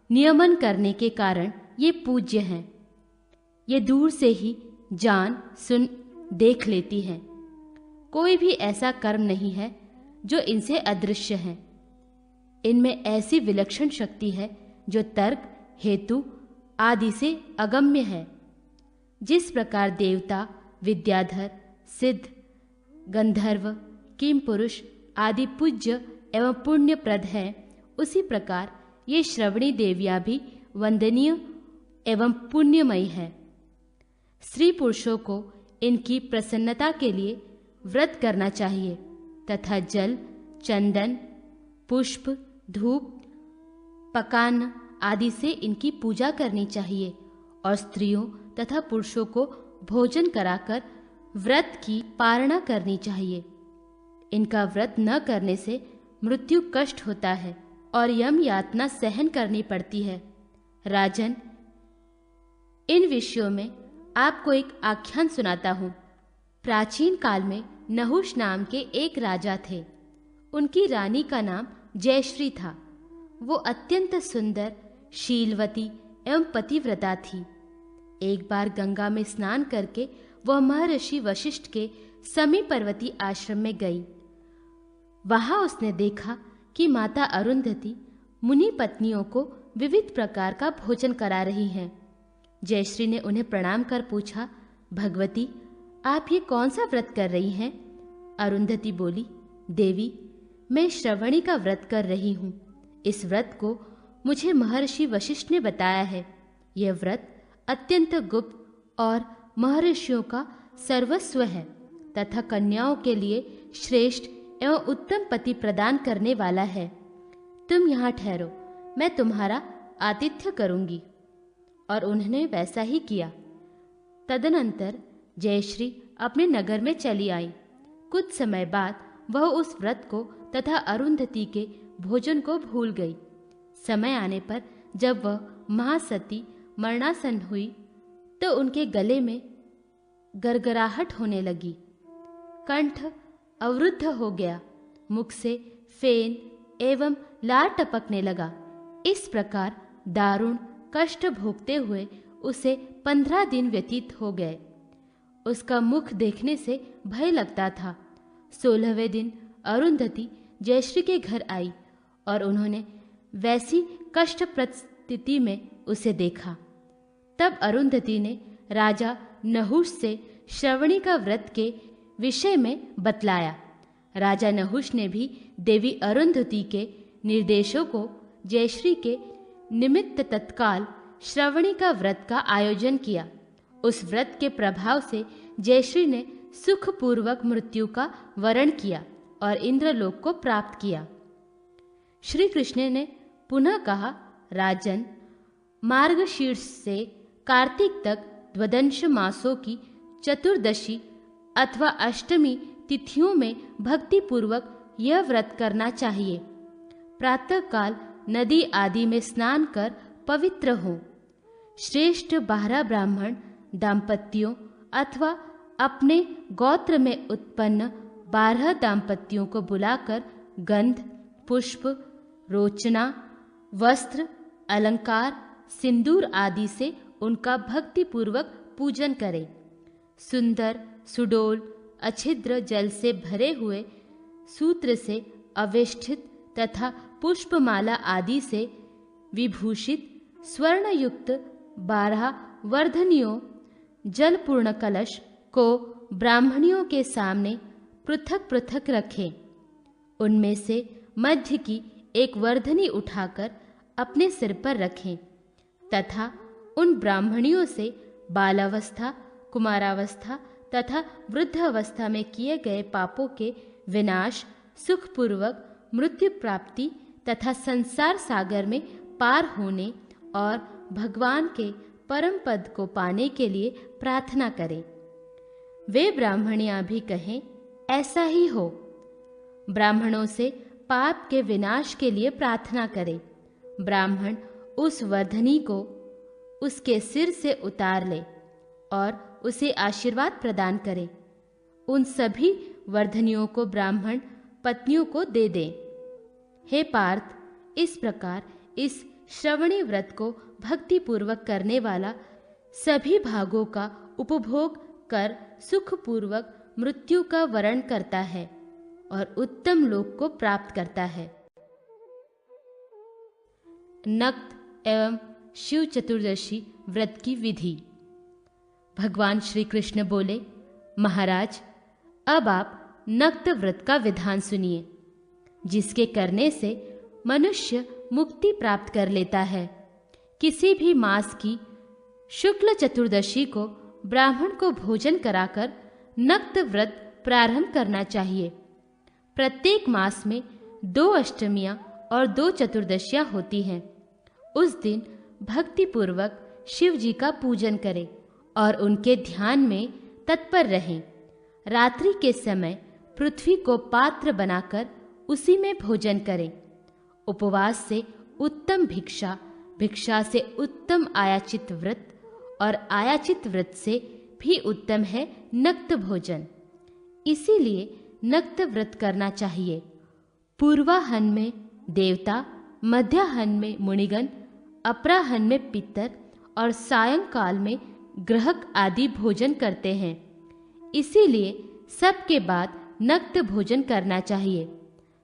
नियमन करने के कारण ये पूज्य हैं। ये दूर से ही जान सुन देख लेती हैं। कोई भी ऐसा कर्म नहीं है जो इनसे अदृश्य है। इनमें ऐसी विलक्षण शक्ति है जो तर्क, हेतु आदि से अगम्य है। जिस प्रकार देवता, विद्याधर, सिद्ध, गंधर्व, किम पुरुष आदि पूज्य एवं पुण्यप्रद हैं, उसी प्रकार ये श्रवणी देवियां भी वंदनीय एवं पुण्यमयी है। स्त्री पुरुषों को इनकी प्रसन्नता के लिए व्रत करना चाहिए तथा जल, चंदन, पुष्प, धूप, पकान आदि से इनकी पूजा करनी चाहिए और स्त्रियों तथा पुरुषों को भोजन कराकर व्रत की पालना करनी चाहिए। इनका व्रत न करने से मृत्यु कष्ट होता है और यम यातना सहन करनी पड़ती है। राजन, इन विषयों में आपको एक आख्यान सुनाता हूँ। प्राचीन काल में नहुष नाम के एक राजा थे। उनकी रानी का नाम जयश्री था। वो अत्यंत सुंदर, शीलवती, एवं पतिव्रता थी। एक बार गंगा में स्नान करके वह महर्षि वशिष्ठ के समीप पर्वती आश्रम में गई। वहां उसने देखा कि माता अरुंधति मुनि पत्नियों को विविध प्रकार का भोजन करा रही हैं। जयश्री ने उन्हें प्रणाम कर पूछा, भगवती, आप ये कौन सा व्रत कर रही हैं? अरुंधति बोली, देवी, मैं श्रवणी का व्रत कर रही हूँ। इस व्रत को मुझे महर्षि वशिष्ठ ने बताया है। यह व्रत अत्यंत गुप्त और महर्षियों का सर्वस्व है तथा कन्याओं के लिए श्रेष्ठ एवं उत्तम पति प्रदान करने वाला है। तुम यहाँ ठहरो, मैं तुम्हारा आतिथ्य करूंगी। और उन्होंने वैसा ही किया। तदनंतर जयश्री अपने नगर में चली आई। कुछ समय बाद वह उस व्रत को तथा अरुंधति के भोजन को भूल गई। समय आने पर जब वह महासती मरणासन हुई तो उनके गले में गरगराहट होने लगी, कंठ अवरुद्ध हो गया, मुख से फेन एवं लार टपकने लगा। इस प्रकार दारुण कष्ट भोगते हुए उसे 15 दिन व्यतीत हो गए। उसका मुख देखने से भय लगता था। 16वें दिन अरुंधति जयश्री के घर आई और उन्होंने वैसी कष्टप्रद स्थिति में उसे देखा। तब अरुंधति ने राजा नहुष से श्रवणी का व्रत के विषय में बतलाया। राजा नहुष ने भी देवी अरुंधति के निर्देशों को जयश्री के निमित्त तत्काल श्रवणी का व्रत का आयोजन किया। उस व्रत के प्रभाव से जयश्री ने सुखपूर्वक मृत्यु का वरण किया और इंद्रलोक को प्राप्त किया। श्री कृष्ण ने पुनः कहा, राजन, मार्गशीर्ष से कार्तिक तक द्वदंश मासों की चतुर्दशी अथवा अष्टमी तिथियों में भक्ति पूर्वक यह व्रत करना चाहिए। प्रातःकाल नदी आदि में स्नान कर पवित्र हों। श्रेष्ठ 12 ब्राह्मण दाम्पत्यों अथवा अपने गोत्र में उत्पन्न 12 दाम्पत्यों को बुलाकर गंध, पुष्प, रोचना, वस्त्र, अलंकार, सिंदूर आदि से उनका भक्ति पूर्वक पूजन करें। सुंदर, सुडोल, अच्छिद्र जल से भरे हुए सूत्र से अवेष्टित तथा पुष्पमाला आदि से विभूषित स्वर्णयुक्त 12 वर्धनियों जलपूर्ण कलश को ब्राह्मणियों के सामने पृथक पृथक रखें। उनमें से मध्य की एक वर्धनी उठाकर अपने सिर पर रखें तथा उन ब्राह्मणियों से बालावस्था, कुमारावस्था तथा वृद्धावस्था में किए गए पापों के विनाश, सुखपूर्वक मृत्यु प्राप्ति तथा संसार सागर में पार होने और भगवान के परम पद को पाने के लिए प्रार्थना करें। वे ब्राह्मणियां भी कहें, ऐसा ही हो। ब्राह्मणों से पाप के विनाश के लिए प्रार्थना करें। ब्राह्मण उस वर्धनी को उसके सिर से उतार ले और उसे आशीर्वाद प्रदान करें। उन सभी वर्धनियों को ब्राह्मण पत्नियों को दे दें। हे पार्थ, इस प्रकार इस श्रवणी व्रत को भक्ति पूर्वक करने वाला सभी भागों का उपभोग कर सुखपूर्वक मृत्यु का वरण करता है और उत्तम लोक को प्राप्त करता है। नक्त एवं शिव चतुर्दशी व्रत की विधि। भगवान श्री कृष्ण बोले, महाराज, अब आप नक्त व्रत का विधान सुनिए, जिसके करने से मनुष्य मुक्ति प्राप्त कर लेता है। किसी भी मास की शुक्ल चतुर्दशी को ब्राह्मण को भोजन कराकर नक्त व्रत प्रारंभ करना चाहिए। प्रत्येक मास में 2 अष्टमियां और 2 चतुर्दशियां होती हैं। उस दिन भक्ति पूर्वक शिव जी का पूजन करें और उनके ध्यान में तत्पर रहें। रात्रि के समय पृथ्वी को पात्र बनाकर उसी में भोजन करें। उपवास से उत्तम भिक्षा, भिक्षा से उत्तम आयाचित व्रत और आयाचित व्रत से भी उत्तम है नक्त भोजन। इसीलिए नक्त व्रत करना चाहिए। पूर्वाहन में देवता, मध्याहन में मुनिगण, अपराह्न में पितर और सायंकाल में ग्रहक आदि भोजन करते हैं। इसीलिए सबके बाद नक्त भोजन करना चाहिए।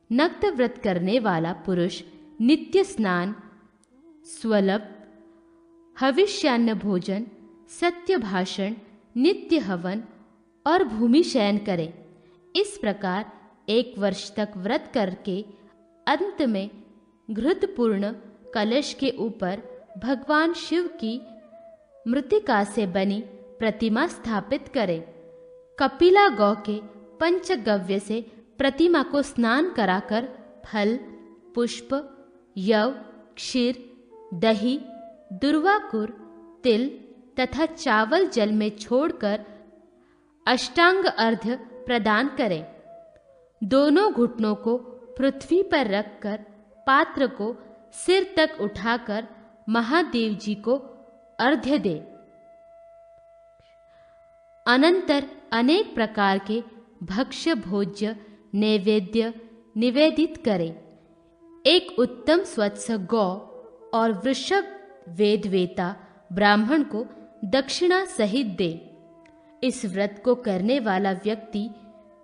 नक्त व्रत करने वाला पुरुष नित्य स्नान, स्वल्प हविष्यान्न भोजन, सत्य भाषण, नित्य हवन और भूमि शयन करे। इस प्रकार 1 वर्ष तक व्रत करके अंत में घृतपूर्ण कलश के ऊपर भगवान शिव की मृत्तिका से बनी प्रतिमा स्थापित करें। कपिला गौ के पंचगव्य से प्रतिमा को स्नान कराकर फल, पुष्प, यव, क्षीर, दही, दुर्वाकुर, तिल तथा चावल जल में छोड़कर अष्टांग अर्घ्य प्रदान करें। दोनों घुटनों को पृथ्वी पर रखकर पात्र को सिर तक उठाकर महादेव जी को अर्घ्य दे। अनंतर अनेक प्रकार के भक्ष्य भोज्य नैवेद्य निवेदित करें। एक उत्तम स्वच्छ गौ और वृषभ वेदवेता ब्राह्मण को दक्षिणा सहित दे। इस व्रत को करने वाला व्यक्ति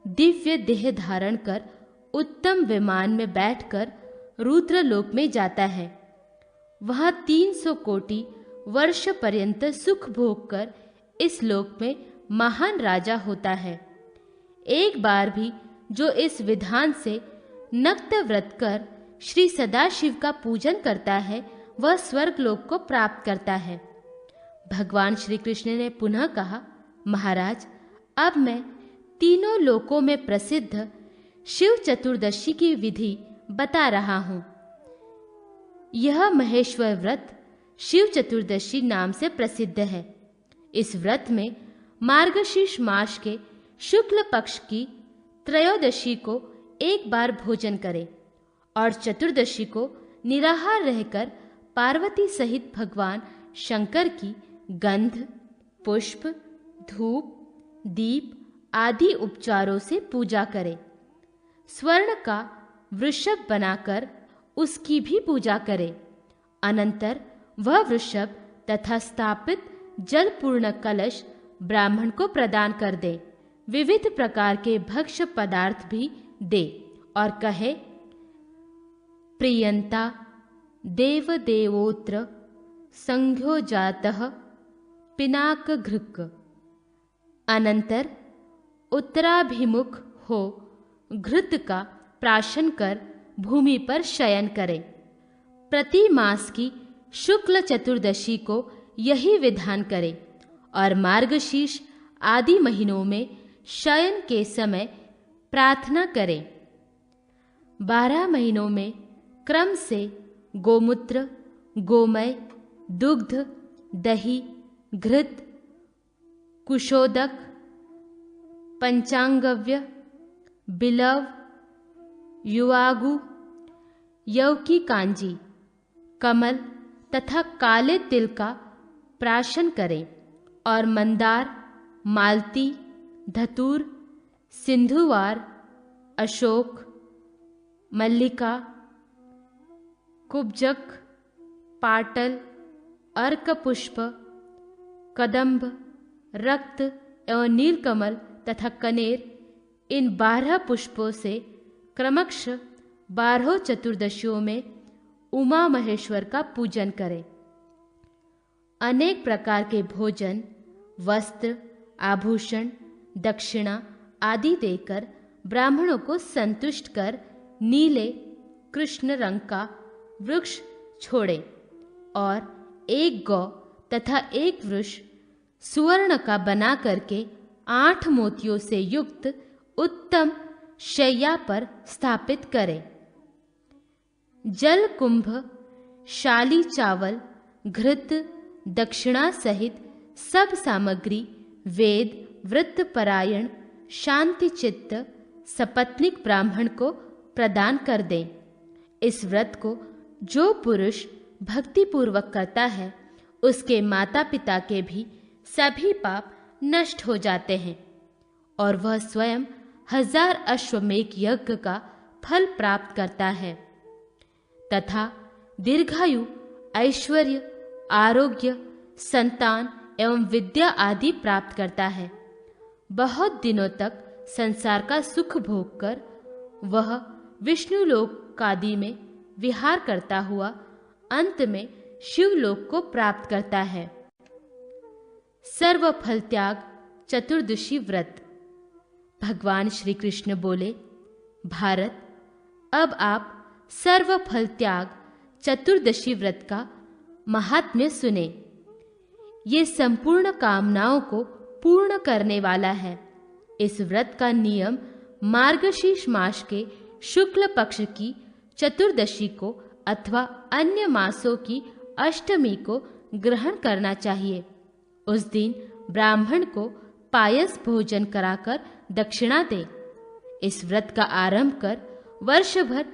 दिव्य देह धारण कर उत्तम विमान में बैठकर रुद्रलोक में जाता है। वहां 300 कोटि वर्ष पर्यंत सुख भोग कर इस लोक में महान राजा होता है। एक बार भी जो इस विधान से नक्त व्रत कर श्री सदाशिव का पूजन करता है वह स्वर्ग लोक को प्राप्त करता है। भगवान श्री कृष्ण ने पुनः कहा, महाराज, अब मैं तीनों लोकों में प्रसिद्ध शिव चतुर्दशी की विधि बता रहा हूं। यह महेश्वर व्रत शिव चतुर्दशी नाम से प्रसिद्ध है। इस व्रत में मार्गशीर्ष मास के शुक्ल पक्ष की त्रयोदशी को एक बार भोजन करें और चतुर्दशी को निराहार रहकर पार्वती सहित भगवान शंकर की गंध, पुष्प, धूप, दीप आदि उपचारों से पूजा करें। स्वर्ण का वृषभ बनाकर उसकी भी पूजा करें। अनंतर वह वृषभ तथा स्थापित जलपूर्ण कलश ब्राह्मण को प्रदान कर दे। विविध प्रकार के भक्ष्य पदार्थ भी दे और कहे, प्रियंता देव देवोत्र संघ्यो जातः पिनाक घृक। अनंतर उत्तराभिमुख हो घृत का प्राशन कर भूमि पर शयन करें। प्रति मास की शुक्ल चतुर्दशी को यही विधान करें और मार्गशीर्ष आदि महीनों में शयन के समय प्रार्थना करें। 12 महीनों में क्रम से गोमूत्र, गोमय, दुग्ध, दही, घृत, कुशोदक, पंचांगव्य, बिलव, युवागु, यवकी कांजी, कमल तथा काले तिल का प्राशन करें और मंदार, मालती, धतूर, सिंधुवार, अशोक, मल्लिका, कुब्जक, पाटल, अर्कपुष्प, कदंब, रक्त एवं नीलकमल तथा कनेर, इन 12 पुष्पों से क्रमश 12 चतुर्दशियों में उमा महेश्वर का पूजन करें। अनेक प्रकार के भोजन, वस्त्र, आभूषण, दक्षिणा आदि देकर ब्राह्मणों को संतुष्ट कर नीले कृष्ण रंग का वृक्ष छोड़े और एक गौ तथा एक वृक्ष सुवर्ण का बना करके 8 मोतियों से युक्त उत्तम शैया पर स्थापित करें। जल कुंभ, शाली चावल, घृत, दक्षिणा सहित सब सामग्री वेद वृत्तपरायण शांति चित्त सपत्निक ब्राह्मण को प्रदान कर दें। इस व्रत को जो पुरुष भक्तिपूर्वक करता है उसके माता पिता के भी सभी पाप नष्ट हो जाते हैं और वह स्वयं 1000 अश्वमेध यज्ञ का फल प्राप्त करता है तथा दीर्घायु ऐश्वर्य, आरोग्य, संतान एवं विद्या आदि प्राप्त करता है। बहुत दिनों तक संसार का सुख भोगकर वह विष्णुलोक आदि में विहार करता हुआ अंत में शिवलोक को प्राप्त करता है। सर्वफल त्याग चतुर्दशी व्रत। भगवान श्री कृष्ण बोले, भारत, अब आप सर्वफल त्याग चतुर्दशी व्रत का महात्म्य सुने। ये संपूर्ण कामनाओं को पूर्ण करने वाला है। इस व्रत का नियम मार्गशीर्ष मास के शुक्ल पक्ष की चतुर्दशी को अथवा अन्य मासों की अष्टमी को ग्रहण करना चाहिए। उस दिन ब्राह्मण को पायस भोजन कराकर दक्षिणा दे। इस व्रत का आरंभ कर वर्ष भर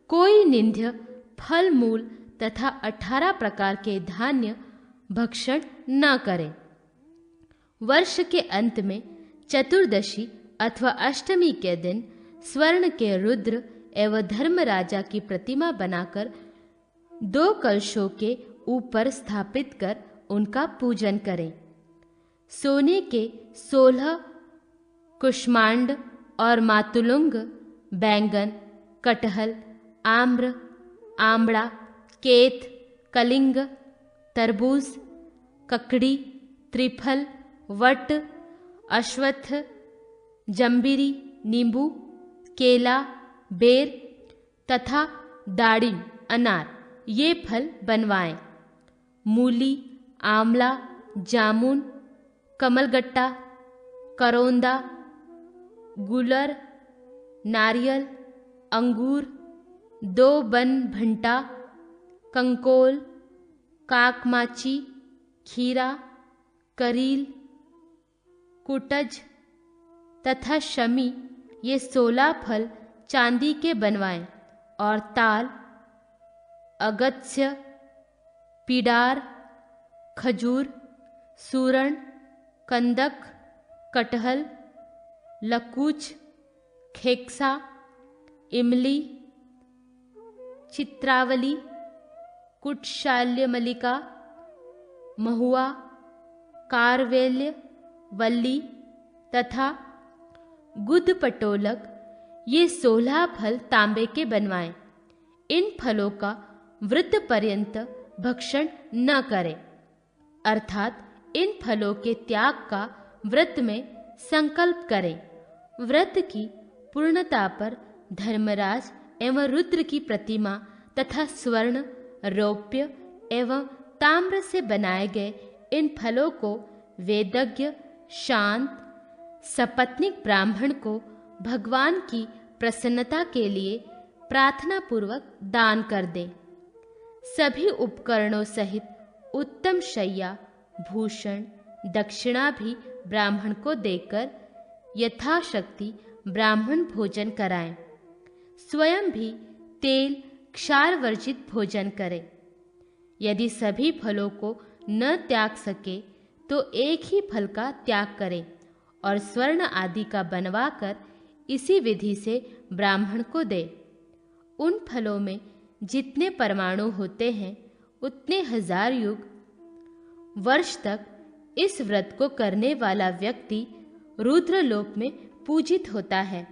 कोई निंद्य फल मूल तथा 18 प्रकार के धान्य भक्षण न करे। वर्ष के अंत में चतुर्दशी अथवा अष्टमी के दिन स्वर्ण के रुद्र एवं धर्मराजा की प्रतिमा बनाकर 2 कलशों के ऊपर स्थापित कर उनका पूजन करें। सोने के 16 कुष्मांड और मातुलुंग, बैंगन, कटहल, आम्र, आमड़ा, केत, कलिंग, तरबूज, ककड़ी, त्रिफल, वट, अश्वत्थ, जंबीरी, नींबू, केला, बेर तथा दाड़िम, अनार ये फल बनवाएं। मूली, आंवला, जामुन, कमलगट्टा, करौंदा, गुलर, नारियल, अंगूर, 2 बन भंटा, कंकोल, काकमाची, खीरा, करील, कुटज तथा शमी ये 16 फल चांदी के बनवाएं और ताल, अगत्स्य, पीडार, खजूर, सूरण, कंदक, कटहल, लकुच, खेक्सा, इमली, चित्रावली, कुटशाल्यमलिका, महुआ, कारवेल्य, वल्ली तथा गुदपटोलक ये 16 फल तांबे के बनवाएं। इन फलों का व्रत पर्यंत भक्षण न करें, अर्थात इन फलों के त्याग का व्रत में संकल्प करें। व्रत की पूर्णता पर धर्मराज एवं रुद्र की प्रतिमा तथा स्वर्ण, रौप्य एवं ताम्र से बनाए गए इन फलों को वेदज्ञ, शांत, सपत्नीक ब्राह्मण को भगवान की प्रसन्नता के लिए प्रार्थना पूर्वक दान कर दे। सभी उपकरणों सहित उत्तम शय्या, भूषण, दक्षिणा भी ब्राह्मण को देकर यथाशक्ति ब्राह्मण भोजन कराएं। स्वयं भी तेल, क्षार वर्जित भोजन करें। यदि सभी फलों को न त्याग सके तो एक ही फल का त्याग करें और स्वर्ण आदि का बनवाकर इसी विधि से ब्राह्मण को दे। उन फलों में जितने परमाणु होते हैं उतने 1000 युग वर्ष तक इस व्रत को करने वाला व्यक्ति रुद्रलोक में पूजित होता है।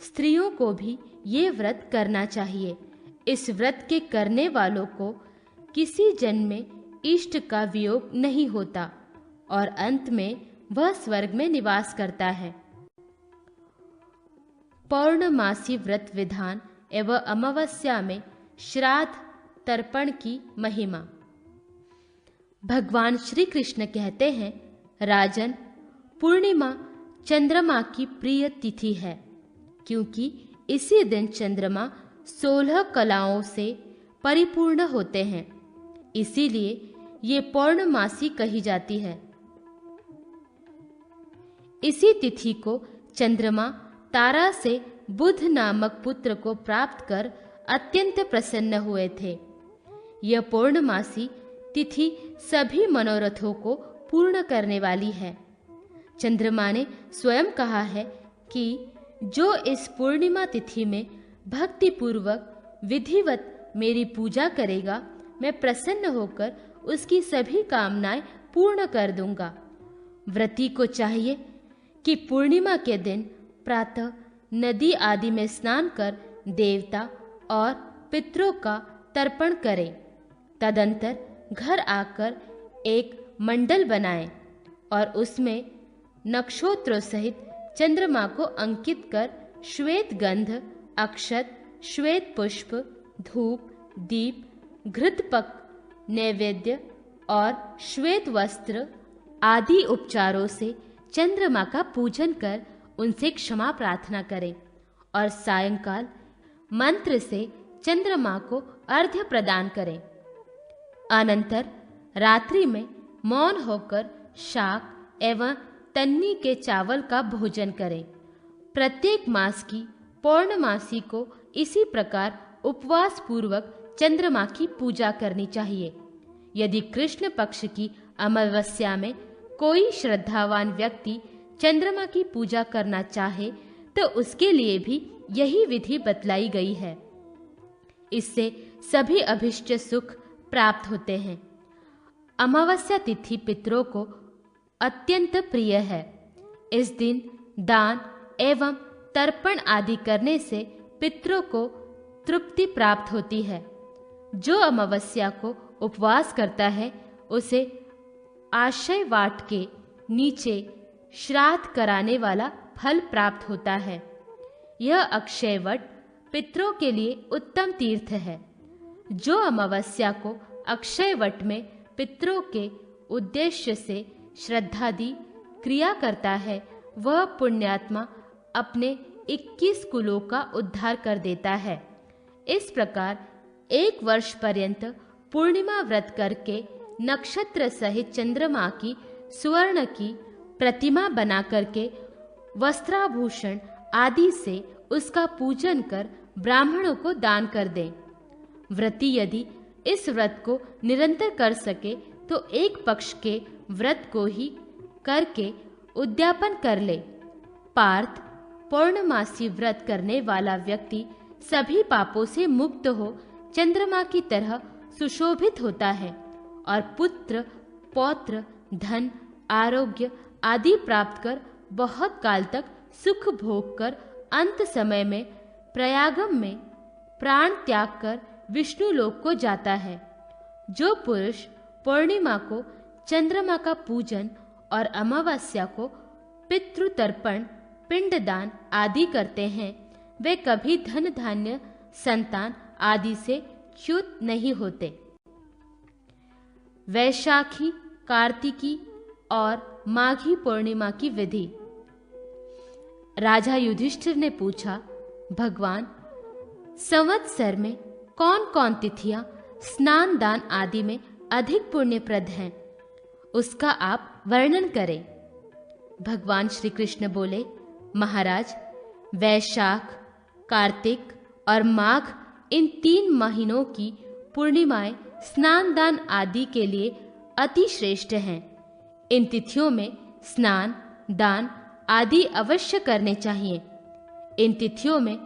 स्त्रियों को भी ये व्रत करना चाहिए। इस व्रत के करने वालों को किसी जन्म में इष्ट का वियोग नहीं होता और अंत में वह स्वर्ग में निवास करता है। पौर्णमासी व्रत विधान एवं अमावस्या में श्राद्ध तर्पण की महिमा। भगवान श्री कृष्ण कहते हैं, राजन, पूर्णिमा चंद्रमा की प्रिय तिथि है, क्योंकि इसी दिन चंद्रमा 16 कलाओं से परिपूर्ण होते हैं। इसीलिए ये पौर्णमासी कही जाती है। इसी तिथि को चंद्रमा तारा से बुध नामक पुत्र को प्राप्त कर अत्यंत प्रसन्न हुए थे। यह पौर्णमासी तिथि सभी मनोरथों को पूर्ण करने वाली है। चंद्रमा ने स्वयं कहा है कि जो इस पूर्णिमा तिथि में भक्ति पूर्वक विधिवत मेरी पूजा करेगा, मैं प्रसन्न होकर उसकी सभी कामनाएं पूर्ण कर दूंगा। व्रती को चाहिए कि पूर्णिमा के दिन प्रातः नदी आदि में स्नान कर देवता और पितरों का तर्पण करे। तदंतर घर आकर एक मंडल बनाए और उसमें नक्षत्रों सहित चंद्रमा को अंकित कर श्वेत गंध, अक्षत, श्वेत पुष्प, धूप, दीप, घृतपक नैवेद्य और श्वेत वस्त्र आदि उपचारों से चंद्रमा का पूजन कर उनसे क्षमा प्रार्थना करें और सायंकाल मंत्र से चंद्रमा को अर्घ्य प्रदान करें। अनंतर रात्रि में मौन होकर शाक एवं तन्नी के चावल का भोजन करें। प्रत्येक मास की पौर्णमासी को इसी प्रकार उपवास पूर्वक चंद्रमा की पूजा करनी चाहिए। यदि कृष्ण पक्ष की अमावस्या में कोई श्रद्धावान व्यक्ति चंद्रमा की पूजा करना चाहे तो उसके लिए भी यही विधि बतलाई गई है। इससे सभी अभिष्ट सुख प्राप्त होते हैं। अमावस्या तिथि पितरों को अत्यंत प्रिय है। इस दिन दान एवं तर्पण आदि करने से पितरों को तृप्ति प्राप्त होती है। जो अमावस्या को उपवास करता है उसे आशय वाट के नीचे श्राद्ध कराने वाला फल प्राप्त होता है। यह अक्षय वट पितरों के लिए उत्तम तीर्थ है। जो अमावस्या को अक्षय वट में पितरों के उद्देश्य से श्रद्धादि क्रिया करता है वह पुण्यात्मा अपने 21 कुलों का उद्धार कर देता है। इस प्रकार एक वर्ष पर्यंत पूर्णिमा व्रत करके नक्षत्र सहित चंद्रमा की सुवर्ण की प्रतिमा बना करके वस्त्राभूषण आदि से उसका पूजन कर ब्राह्मणों को दान कर दें। व्रती यदि इस व्रत को निरंतर कर सके तो एक पक्ष के व्रत को ही करके उद्यापन कर ले। पार्थ, पौर्णमासी व्रत करने वाला व्यक्ति सभी पापों से मुक्त हो चंद्रमा की तरह सुशोभित होता है और पुत्र, पौत्र, धन, आरोग्य आदि प्राप्त कर बहुत काल तक सुख भोग कर अंत समय में प्रयागम में प्राण त्याग कर विष्णु लोक को जाता है। जो पुरुष पूर्णिमा को चंद्रमा का पूजन और अमावस्या को पितृतर्पण, पिंडदान आदि करते हैं वे कभी धन धान्य, संतान आदि से च्युत नहीं होते। वैशाखी, कार्तिकी और माघी पूर्णिमा की विधि। राजा युधिष्ठिर ने पूछा, भगवान, संवत्सर में कौन कौन तिथियां स्नान दान आदि में अधिक पुण्यप्रद हैं, उसका आप वर्णन करें। भगवान श्री कृष्ण बोले, महाराज, वैशाख, कार्तिक और माघ इन 3 महीनों की पूर्णिमाएं स्नान दान आदि के लिए अति श्रेष्ठ हैं। इन तिथियों में स्नान, दान आदि अवश्य करने चाहिए। इन तिथियों में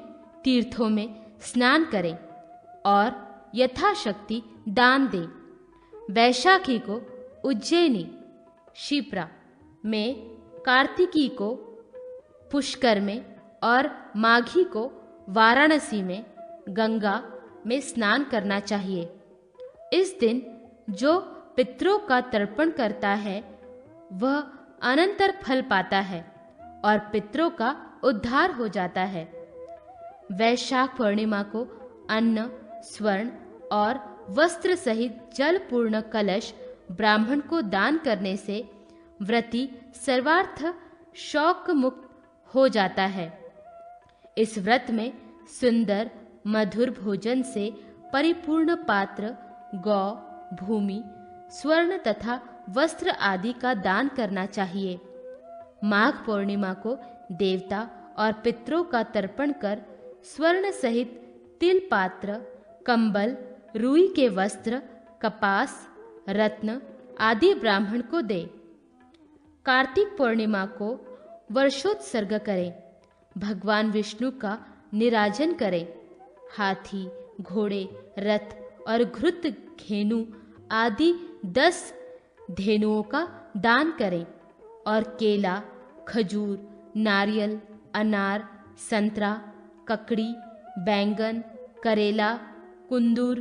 तीर्थों में स्नान करें और यथाशक्ति दान दें। वैशाखी को उज्जैनी, शिप्रा में, कार्तिकी को पुष्कर में और माघी को वाराणसी में गंगा में स्नान करना चाहिए। इस दिन जो पितरों का तर्पण करता है वह अनंतर फल पाता है और पितरों का उद्धार हो जाता है। वैशाख पूर्णिमा को अन्न, स्वर्ण और वस्त्र सहित जल पूर्ण कलश ब्राह्मण को दान करने से व्रती सर्वार्थ शौक मुक्त हो जाता है। इस व्रत में सुंदर मधुर भोजन से परिपूर्ण पात्र, गौ, भूमि, स्वर्ण तथा वस्त्र आदि का दान करना चाहिए। माघ पूर्णिमा को देवता और पितरों का तर्पण कर स्वर्ण सहित तिल पात्र, कंबल, रुई के वस्त्र, कपास, रत्न आदि ब्राह्मण को दे। कार्तिक पूर्णिमा को वर्षोत्सर्ग करें। भगवान विष्णु का निराजन करें। हाथी, घोड़े, रथ और घृत घेनु आदि 10 धेनुओं का दान करें और केला, खजूर, नारियल, अनार, संतरा, ककड़ी, बैंगन, करेला, कुंदूर,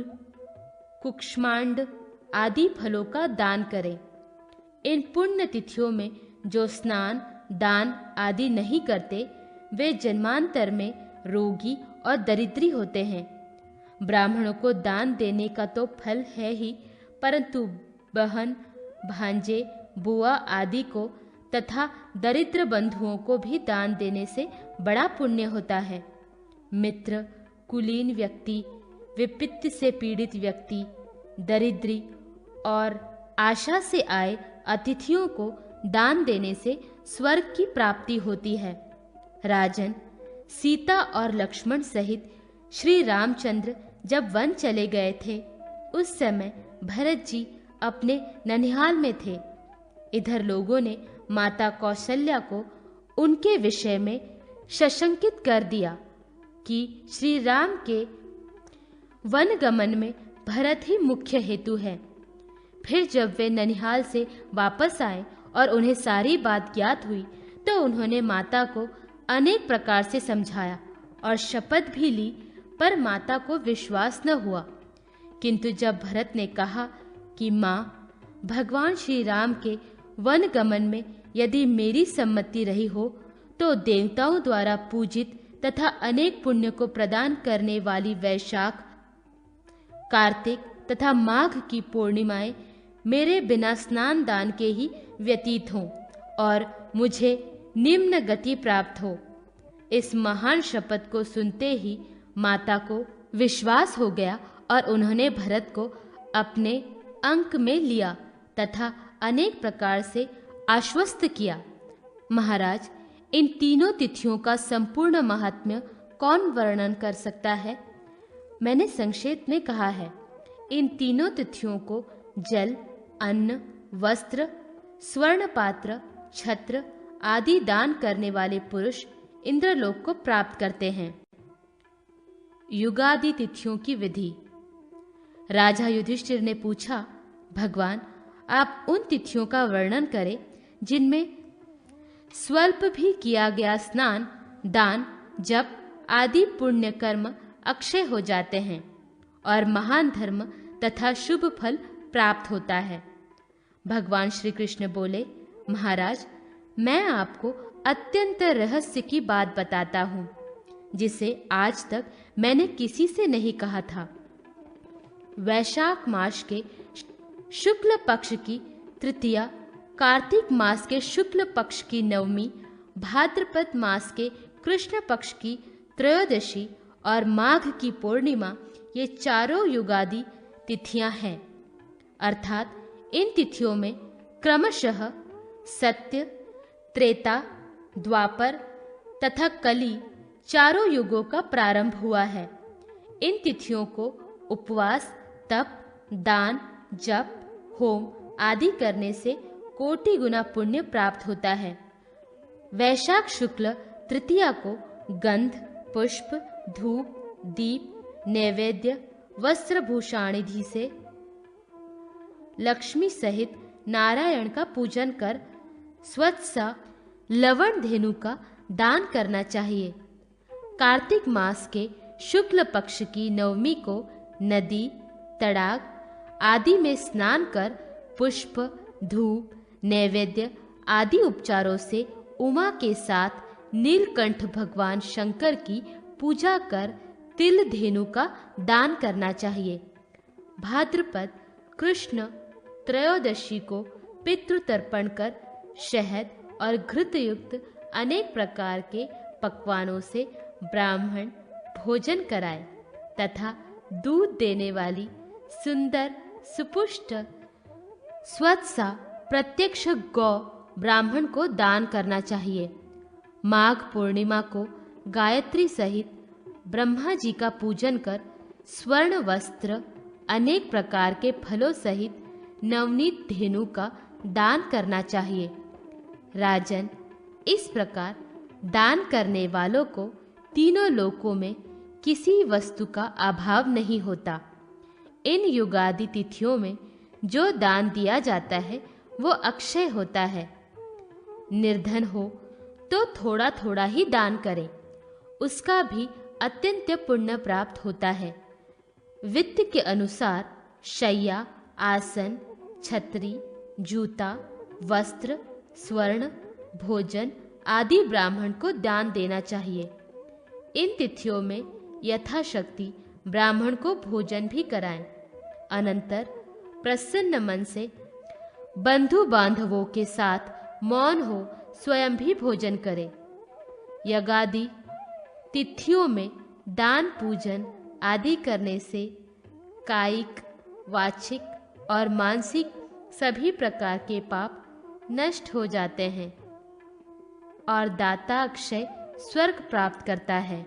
कुक्षमांड आदि फलों का दान करें। इन पुण्य तिथियों में जो स्नान, दान आदि नहीं करते वे जन्मांतर में रोगी और दरिद्री होते हैं। ब्राह्मणों को दान देने का तो फल है ही, परंतु बहन, भांजे, बुआ आदि को तथा दरिद्र बंधुओं को भी दान देने से बड़ा पुण्य होता है। मित्र, कुलीन व्यक्ति, विपत्ति से पीड़ित व्यक्ति, दरिद्री और आशा से आए अतिथियों को दान देने से स्वर्ग की प्राप्ति होती है। राजन, सीता और लक्ष्मण सहित श्री रामचंद्र जब वन चले गए थे, उस समय भरत जी अपने ननिहाल में थे। इधर लोगों ने माता कौशल्या को उनके विषय में सशंकित कर दिया कि श्री राम के वन गमन में भरत ही मुख्य हेतु है। फिर जब वे ननिहाल से वापस आए और उन्हें सारी बात ज्ञात हुई, तो उन्होंने माता को अनेक प्रकार से समझाया और शपथ भी ली, पर माता को विश्वास न हुआ। किंतु जब भरत ने कहा कि माँ, भगवान श्री राम के वन गमन में यदि मेरी सम्मति रही हो, तो देवताओं द्वारा पूजित तथा अनेक पुण्य को प्रदान करने वाली वैशाख, कार्तिक तथा माघ की पूर्णिमाएं मेरे बिना स्नान दान के ही व्यतीत हों और मुझे निम्न गति प्राप्त हो। इस महान शपथ को सुनते ही माता को विश्वास हो गया और उन्होंने भरत को अपने अंक में लिया तथा अनेक प्रकार से आश्वस्त किया। महाराज, इन तीनों तिथियों का संपूर्ण महात्म्य कौन वर्णन कर सकता है? मैंने संक्षेप में कहा है। इन तीनों तिथियों को जल, अन्न, वस्त्र, स्वर्ण पात्र, छत्र आदि दान करने वाले पुरुष इंद्रलोक को प्राप्त करते हैं। युगादि तिथियों की विधि। राजा युधिष्ठिर ने पूछा, भगवान, आप उन तिथियों का वर्णन करें जिनमें स्वल्प भी किया गया स्नान, दान, जप आदि पुण्य कर्म अक्षय हो जाते हैं और महान धर्म तथा शुभ फल प्राप्त होता है। भगवान श्री कृष्ण बोले, महाराज, मैं आपको अत्यंत रहस्य की बात बताता हूँ, जिसे आज तक मैंने किसी से नहीं कहा था। वैशाख मास के शुक्ल पक्ष की तृतीया, कार्तिक मास के शुक्ल पक्ष की नवमी, भाद्रपद मास के कृष्ण पक्ष की त्रयोदशी और माघ की पूर्णिमा, ये चारों युगादि तिथियां हैं। अर्थात इन तिथियों में क्रमशः सत्य, त्रेता, द्वापर तथा कली चारों युगों का प्रारंभ हुआ है। इन तिथियों को उपवास, तप, दान, जप, होम आदि करने से कोटि गुना पुण्य प्राप्त होता है। वैशाख शुक्ल तृतीया को गंध, पुष्प, धूप, दीप, नैवेद्य, वस्त्र भूषाणिधि से लक्ष्मी सहित नारायण का पूजन कर स्वच्छ लवण धेनु का दान करना चाहिए। कार्तिक मास के शुक्ल पक्ष की नवमी को नदी, तड़ाग आदि में स्नान कर पुष्प, धूप, नैवेद्य आदि उपचारों से उमा के साथ नीलकंठ भगवान शंकर की पूजा कर तिल धेनु का दान करना चाहिए। भाद्रपद कृष्ण त्रयोदशी को पितृ तर्पण कर शहद और घृत युक्त अनेक प्रकार के पकवानों से ब्राह्मण भोजन कराए तथा दूध देने वाली सुंदर, सुपुष्ट, स्वच्छ प्रत्यक्ष गौ ब्राह्मण को दान करना चाहिए। माघ पूर्णिमा को गायत्री सहित ब्रह्मा जी का पूजन कर स्वर्ण वस्त्र, अनेक प्रकार के फलों सहित नवनीत धेनु का दान करना चाहिए। राजन, इस प्रकार दान करने वालों को तीनों लोकों में किसी वस्तु का अभाव नहीं होता। इन युगादि तिथियों में जो दान दिया जाता है वो अक्षय होता है। निर्धन हो तो थोड़ा थोड़ा ही दान करें, उसका भी अत्यंत पुण्य प्राप्त होता है। वित्त के अनुसार शैया, आसन, छतरी, जूता, वस्त्र, स्वर्ण, भोजन आदि ब्राह्मण को दान देना चाहिए। इन तिथियों में यथाशक्ति ब्राह्मण को भोजन भी कराएं। अनंतर प्रसन्न मन से बंधु बांधवों के साथ मौन हो स्वयं भी भोजन करें। यज्ञादि तिथियों में दान पूजन आदि करने से कायिक, वाचिक और मानसिक सभी प्रकार के पाप नष्ट हो जाते हैं और दाता अक्षय स्वर्ग प्राप्त करता है।